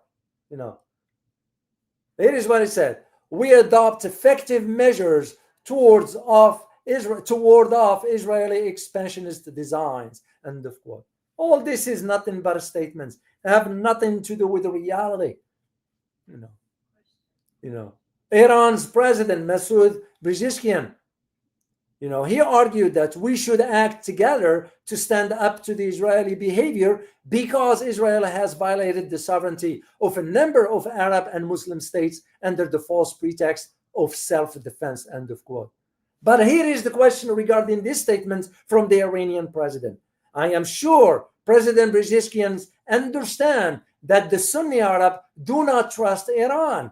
It is what he said. We adopt effective measures toward off Israeli expansionist designs. End of quote. All this is nothing but statements. Have nothing to do with the reality. Iran's president Masoud Pezeshkian, he argued that we should act together to stand up to the Israeli behavior because Israel has violated the sovereignty of a number of Arab and Muslim states under the false pretext of self-defense. End of quote. But here is the question regarding this statement from the Iranian president. I am sure President Pezeshkian understands that the Sunni Arab do not trust Iran.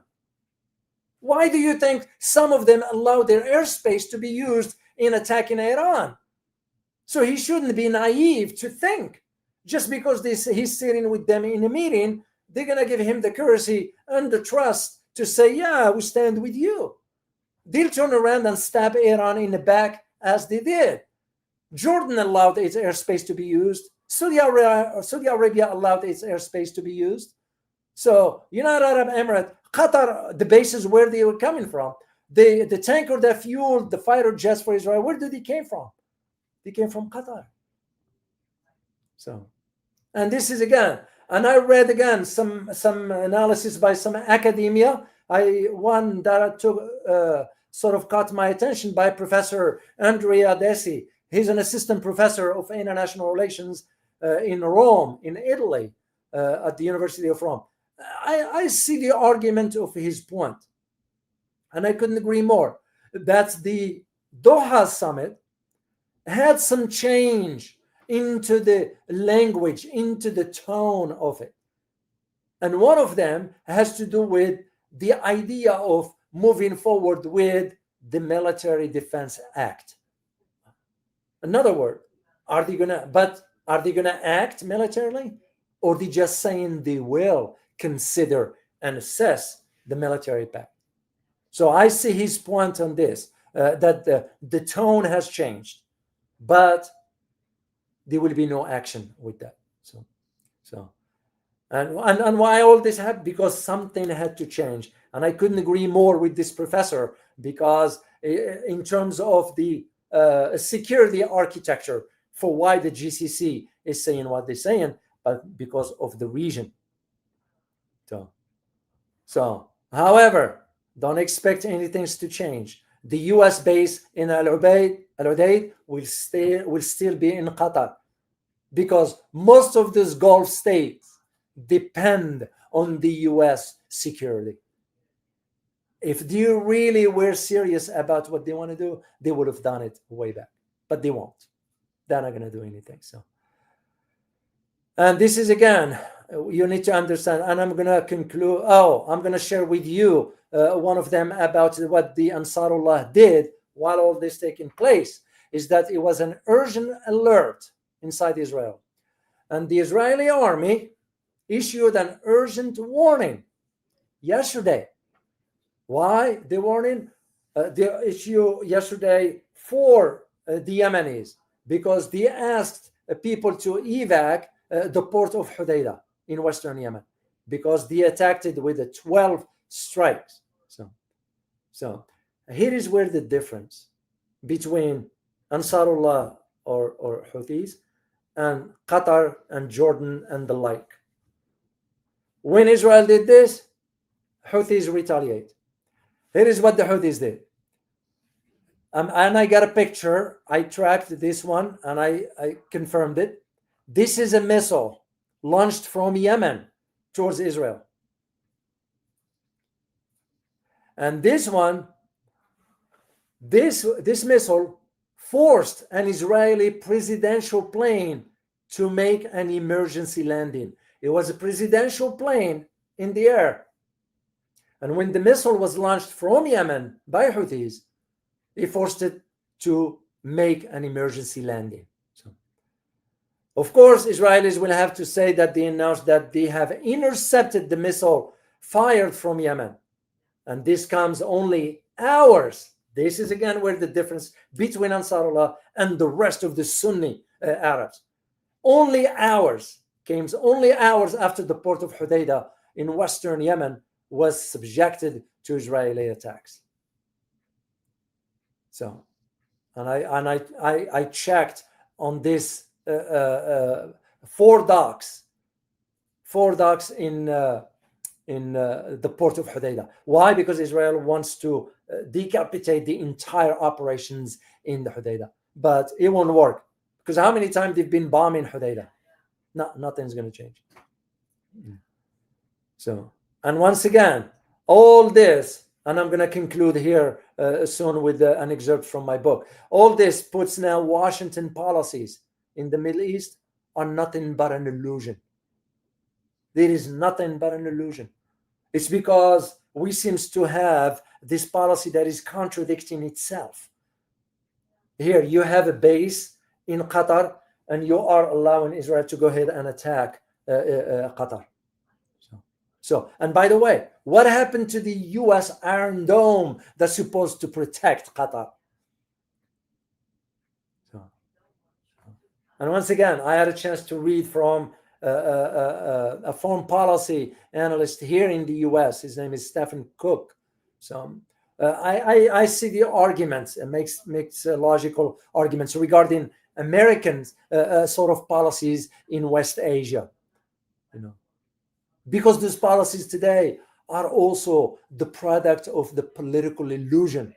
Why do you think some of them allow their airspace to be used in attacking Iran? So he shouldn't be naive to think just because he's sitting with them in a meeting, they're going to give him the courtesy and the trust to say, yeah, we stand with you. They'll turn around and stab Iran in the back as they did. Jordan allowed its airspace to be used. Saudi Arabia allowed its airspace to be used. So United Arab Emirates, Qatar, the bases where they were coming from, the tanker that fueled the fighter jets for Israel, where did they came from? They came from Qatar. So, and this is again, and I read again some analysis by some academia. One that took sort of caught my attention by Professor Andrea Desi. He's an assistant professor of international relations in Rome, in Italy, at the University of Rome. I see the argument of his point, and I couldn't agree more. That the Doha summit had some change into the language, into the tone of it. And one of them has to do with the idea of moving forward with the Military Defense Act. In other words, are they gonna act militarily, or they just saying they will consider and assess the military pact? So I see his point on this, that the tone has changed, but there will be no action with that. So and why all this happened? Because something had to change, and I couldn't agree more with this professor, because in terms of the security architecture for why the GCC is saying what they're saying, but because of the region. So however, don't expect anything to change. The U.S. base in Al-Ubaid will still be in Qatar, because most of these Gulf states depend on the U.S. security. If they really were serious about what they want to do, they would have done it way back, but they won't. They're not going to do anything. So, and this is, again, you need to understand, and I'm going to conclude. I'm going to share with you one of them about what the Ansarullah did while all this taking place, is that it was an urgent alert inside Israel. And the Israeli army issued an urgent warning yesterday. Why the warning? The issue yesterday for the Yemenis, because they asked people to evac the port of Hodeidah in western Yemen, because they attacked it with 12 strikes. So here is where the difference between Ansarullah or Houthis and Qatar and Jordan and the like. When Israel did this, Houthis retaliate. Here is what the Houthis did. And I got a picture. I tracked this one and I confirmed it. This is a missile launched from Yemen towards Israel. And this missile forced an Israeli presidential plane to make an emergency landing. It was a presidential plane in the air. And when the missile was launched from Yemen by Houthis, it forced it to make an emergency landing. So, of course, Israelis will have to say that they announced that they have intercepted the missile fired from Yemen. And this comes only hours. This is again where the difference between Ansarullah and the rest of the Sunni Arabs. Only hours after the port of Hodeidah in western Yemen was subjected to Israeli attacks. So, and I checked on this 4 docks in the port of Hodeidah. Why? Because Israel wants to decapitate the entire operations in the Hodeidah, but it won't work, because how many times they've been bombing Hodeidah? Nothing's going to change. So, and once again, all this, and I'm going to conclude here soon with an excerpt from my book. All this puts now Washington policies in the Middle East are nothing but an illusion. There is nothing but an illusion. It's because we seems to have this policy that is contradicting itself. Here you have a base in Qatar, and you are allowing Israel to go ahead and attack Qatar. So, and by the way, what happened to the US Iron Dome that's supposed to protect Qatar? And once again, I had a chance to read from a foreign policy analyst here in the US. His name is Stephen Cook. So I see the arguments and makes logical arguments regarding American sort of policies in West Asia, because these policies today are also the product of the political illusion.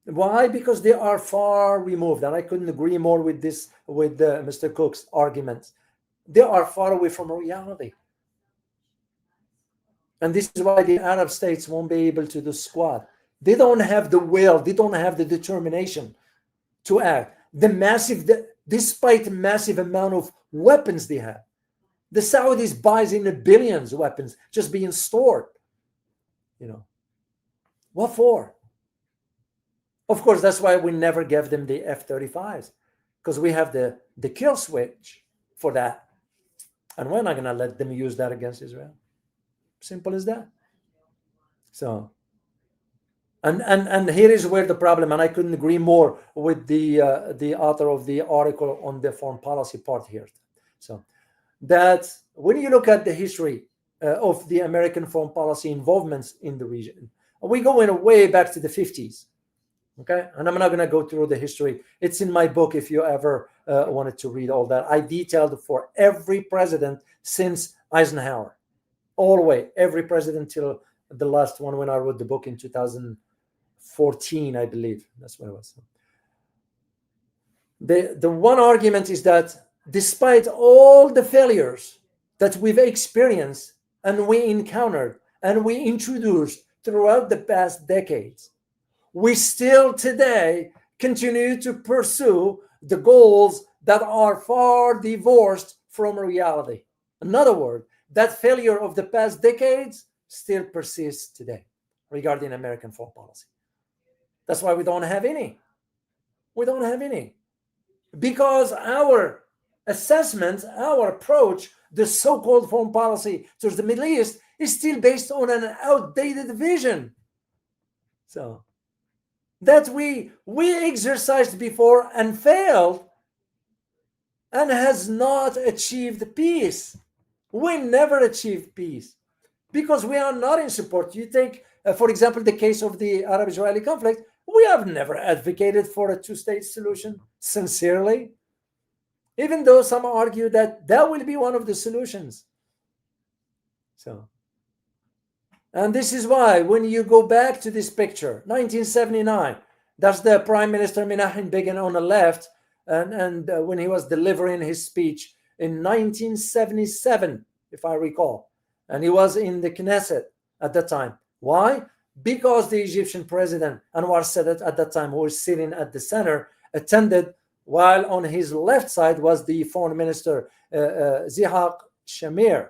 Why? Because they are far removed, and I couldn't agree more with this, with Mr. Cook's arguments. They are far away from reality. And this is why the Arab states won't be able to do squat. They don't have the will, they don't have the determination to act. Despite the massive amount of weapons they have. The Saudis buys in the billions of weapons just being stored. What for? Of course, that's why we never gave them the F-35s, because we have the kill switch for that. And we're not going to let them use that against Israel. Simple as that. So, and here is where the problem, and I couldn't agree more with the author of the article on the foreign policy part here. So, that when you look at the history of the American foreign policy involvements in the region, we go way back to the 50s. Okay, and I'm not going to go through the history. It's in my book if you ever wanted to read all that. I detailed for every president since Eisenhower, all the way, every president till the last one when I wrote the book in 2014, I believe. That's what it was. The one argument is that despite all the failures that we've experienced and we encountered and we introduced throughout the past decades, we still today continue to pursue the goals that are far divorced from reality. In other words, that failure of the past decades still persists today regarding American foreign policy. That's why we don't have any. We don't have any. Because our assessment, our approach, the so-called foreign policy towards the Middle East is still based on an outdated vision. So, that we exercised before and failed and has not achieved peace. We never achieved peace because we are not in support. You take, for example, the case of the Arab-Israeli conflict. We have never advocated for a two-state solution, sincerely, even though some argue that that will be one of the solutions. So, and this is why when you go back to this picture, 1979, that's the Prime Minister Menachem Begin on the left, and when he was delivering his speech in 1977, if I recall, and he was in the Knesset at that time. Why? Because the Egyptian president, Anwar Sadat at that time, who was sitting at the center, attended, while on his left side was the foreign minister, Zihak Shamir.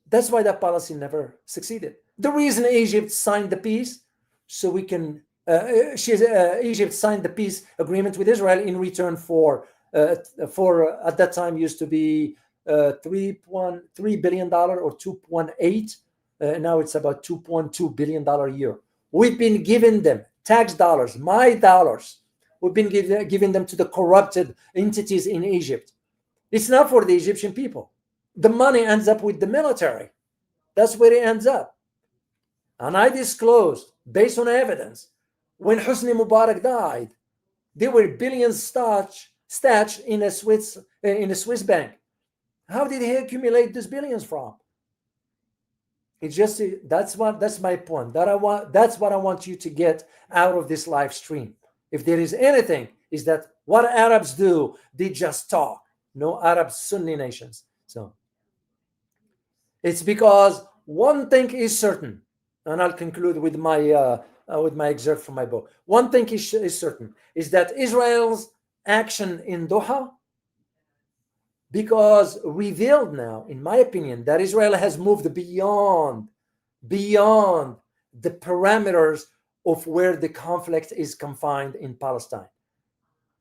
That's why that policy never succeeded. The reason Egypt signed the peace, so we can, Egypt signed the peace agreement with Israel in return for at that time used to be $3.3 billion or 2.8. Now it's about $2.2 billion a year. We've been giving them tax dollars, my dollars. We've been giving them to the corrupted entities in Egypt. It's not for the Egyptian people. The money ends up with the military. That's where it ends up. And I disclosed, based on evidence, when Hosni Mubarak died, there were billions stashed in a Swiss bank. How did he accumulate these billions from? It's just, that's my point. That's what I want you to get out of this live stream. If there is anything, is that what Arabs do, they just talk. No Arab Sunni nations. So it's because one thing is certain, and I'll conclude with my excerpt from my book. One thing is certain, is that Israel's action in Doha, because revealed now, in my opinion, that Israel has moved beyond the parameters of where the conflict is confined in Palestine.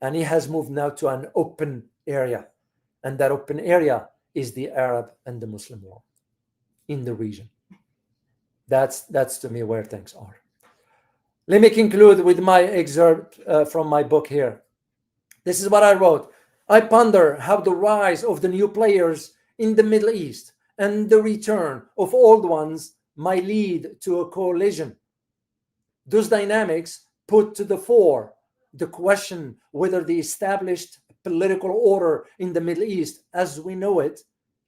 And it has moved now to an open area. And that open area is the Arab and the Muslim world in the region. That's to me where things are. Let me conclude with my excerpt from my book here. This is what I wrote. I ponder how the rise of the new players in the Middle East and the return of old ones might lead to a coalition. Those dynamics put to the fore the question whether the established political order in the Middle East, as we know it,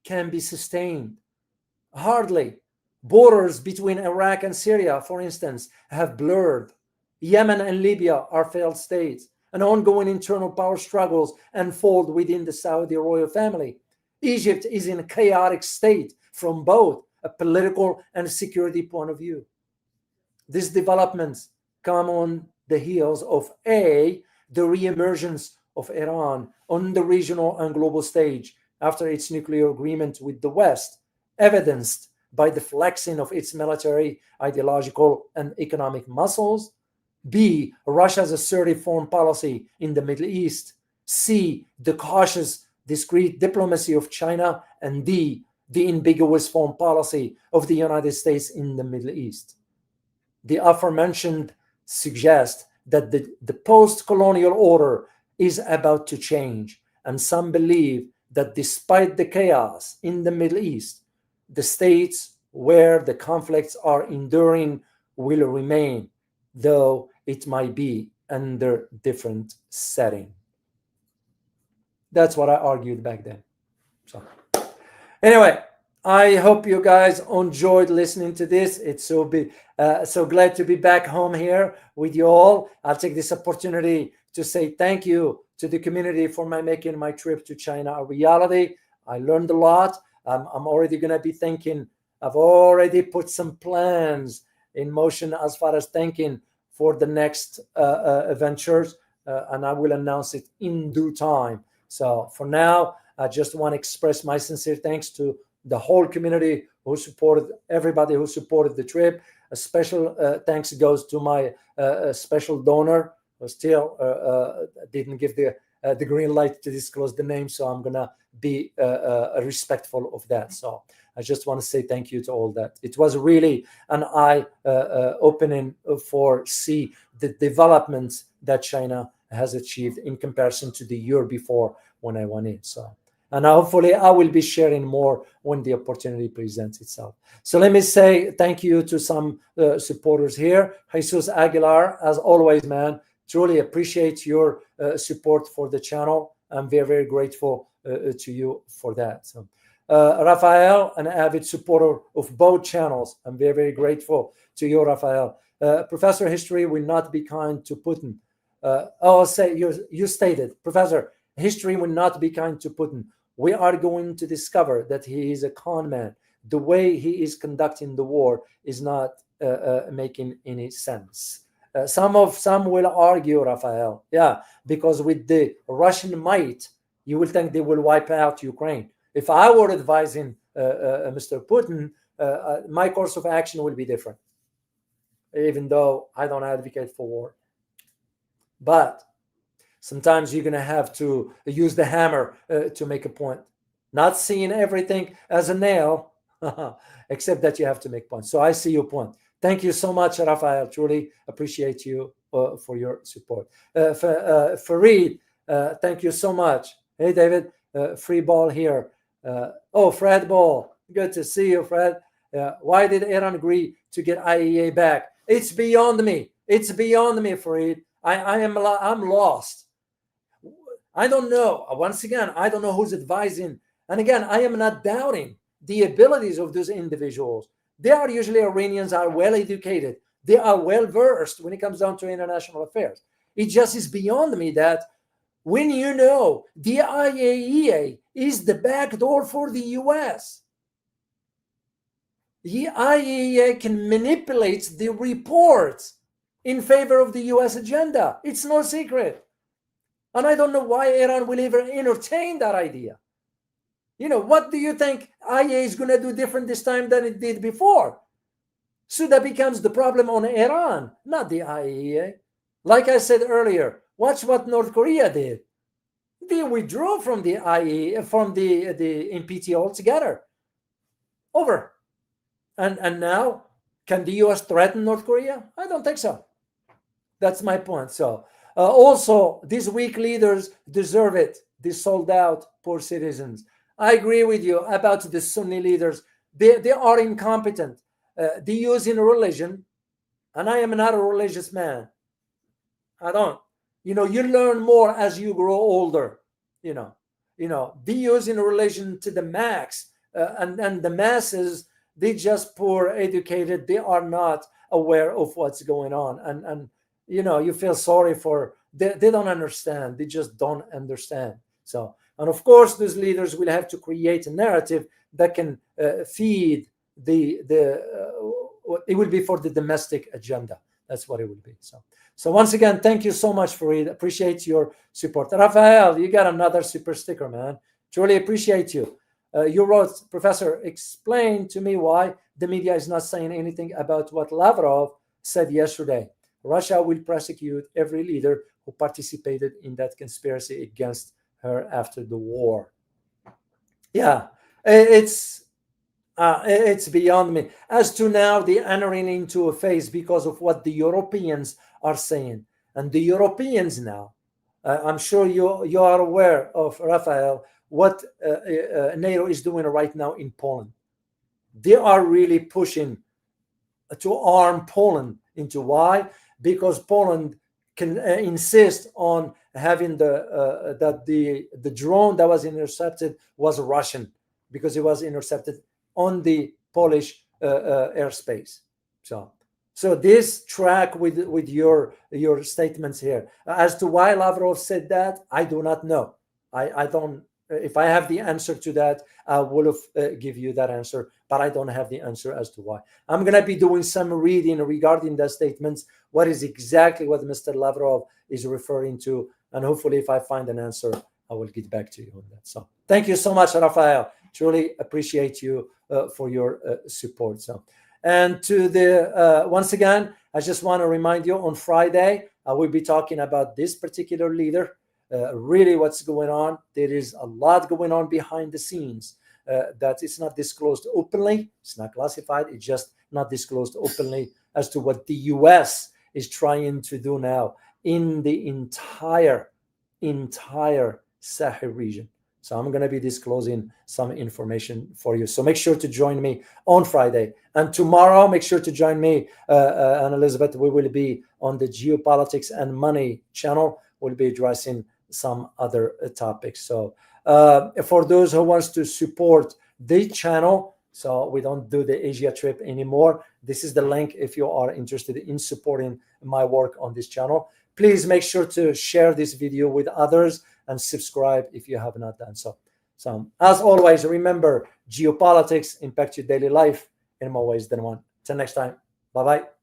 can be sustained. Hardly. Borders between Iraq and Syria, for instance, have blurred. Yemen and Libya are failed states, and ongoing internal power struggles unfold within the Saudi royal family. Egypt is in a chaotic state from both a political and a security point of view. These developments come on the heels of the reemergence of Iran on the regional and global stage after its nuclear agreement with the West, evidenced by the flexing of its military, ideological, and economic muscles. B, Russia's assertive foreign policy in the Middle East. C, the cautious, discreet diplomacy of China. And D, the ambiguous foreign policy of the United States in the Middle East. The aforementioned suggest that the post-colonial order is about to change, and some believe that despite the chaos in the Middle East, the states where the conflicts are enduring will remain, though it might be under different setting. That's what I argued back then. So anyway, I hope you guys enjoyed listening to this. It's so glad to be back home here with you all. I'll take this opportunity to say thank you to the community for making my trip to China a reality. I learned a lot. I'm already going to be thinking. I've already put some plans in motion as far as thinking for the next ventures, and I will announce it in due time. So for now, I just want to express my sincere thanks to the whole community who supported, everybody who supported the trip. A special thanks goes to my special donor, who still didn't give the green light to disclose the name, so I'm gonna be respectful of that. So I just want to say thank you to all that. It was really an eye opening for see the developments that China has achieved in comparison to the year before when I went in. So, and hopefully I will be sharing more when the opportunity presents itself. So let me say thank you to some supporters here. Jesus Aguilar, as always, man, truly appreciate your support for the channel. I'm very, very grateful to you for that. So, Raphael, an avid supporter of both channels. I'm very, very grateful to you, Raphael. Professor, history will not be kind to Putin. I'll say you stated, Professor, history will not be kind to Putin. We are going to discover that he is a con man. The way he is conducting the war is not making any sense. Some will argue, Raphael, because with the Russian might, you will think they will wipe out Ukraine. If I were advising Mr. Putin, my course of action will be different, even though I don't advocate for war. But sometimes you're going to have to use the hammer to make a point. Not seeing everything as a nail, except that you have to make points. So I see your point. Thank you so much, Raphael. Truly appreciate you for your support. Fareed, thank you so much. Hey, David, free ball here. Fred Ball. Good to see you, Fred. Why did Iran agree to get IAEA back? It's beyond me. It's beyond me, Fareed. I'm lost. I don't know. Once again, I don't know who's advising. And again, I am not doubting the abilities of those individuals. They are usually Iranians, are well educated. They are well versed when it comes down to international affairs. It just is beyond me that when you know the IAEA is the back door for the US, the IAEA can manipulate the reports in favor of the US agenda. It's no secret. And I don't know why Iran will ever entertain that idea. What do you think IAEA is going to do different this time than it did before? So that becomes the problem on Iran, not the IAEA. Like I said earlier, watch what North Korea did. They withdrew from the IAEA, from the NPT altogether. Over. And now, can the US threaten North Korea? I don't think so. That's my point. So also, these weak leaders deserve it. They sold out poor citizens. I agree with you about the Sunni leaders. They are incompetent. They use in religion, and I am not a religious man. I don't. You learn more as you grow older. They use in relation to the max, and the masses. They just poor educated. They are not aware of what's going on, and you feel sorry for. They don't understand. They just don't understand. So. And of course, those leaders will have to create a narrative that can feed it will be for the domestic agenda. That's what it will be. So once again, thank you so much, Fareed. Appreciate your support. Raphael, you got another super sticker, man. Truly appreciate you. You wrote, Professor, explain to me why the media is not saying anything about what Lavrov said yesterday. Russia will prosecute every leader who participated in that conspiracy against her after the war. Yeah, it's beyond me. As to now, they're entering into a phase because of what the Europeans are saying. And the Europeans now, I'm sure you are aware of, Raphael, what NATO is doing right now in Poland. They are really pushing to arm Poland. Into why? Because Poland can insist on having that the drone that was intercepted was Russian, because it was intercepted on the Polish airspace. So this track with your statements here. As to why Lavrov said that, I do not know. I don't. If I have the answer to that, I would have give you that answer, but I don't have the answer as to why. I'm going to be doing some reading regarding the statements, what is exactly what Mr. Lavrov is referring to, and hopefully if I find an answer, I will get back to you on that. So thank you so much, Raphael. Truly appreciate you for your support. So, and to the, once again, I just want to remind you, on Friday, I will be talking about this particular leader. Really what's going on. There is a lot going on behind the scenes that is not disclosed openly. It's not classified. It's just not disclosed openly as to what the US is trying to do now. in the entire Sahel region. So I'm going to be disclosing some information for you. So make sure to join me on Friday. And tomorrow, make sure to join me and Elizabeth. We will be on the Geopolitics and Money channel. We'll be addressing some other topics. So for those who wants to support the channel, so we don't do the Asia trip anymore, this is the link if you are interested in supporting my work on this channel. Please make sure to share this video with others and subscribe if you have not done so. So as always, remember, geopolitics impact your daily life in more ways than one. Till next time, bye-bye.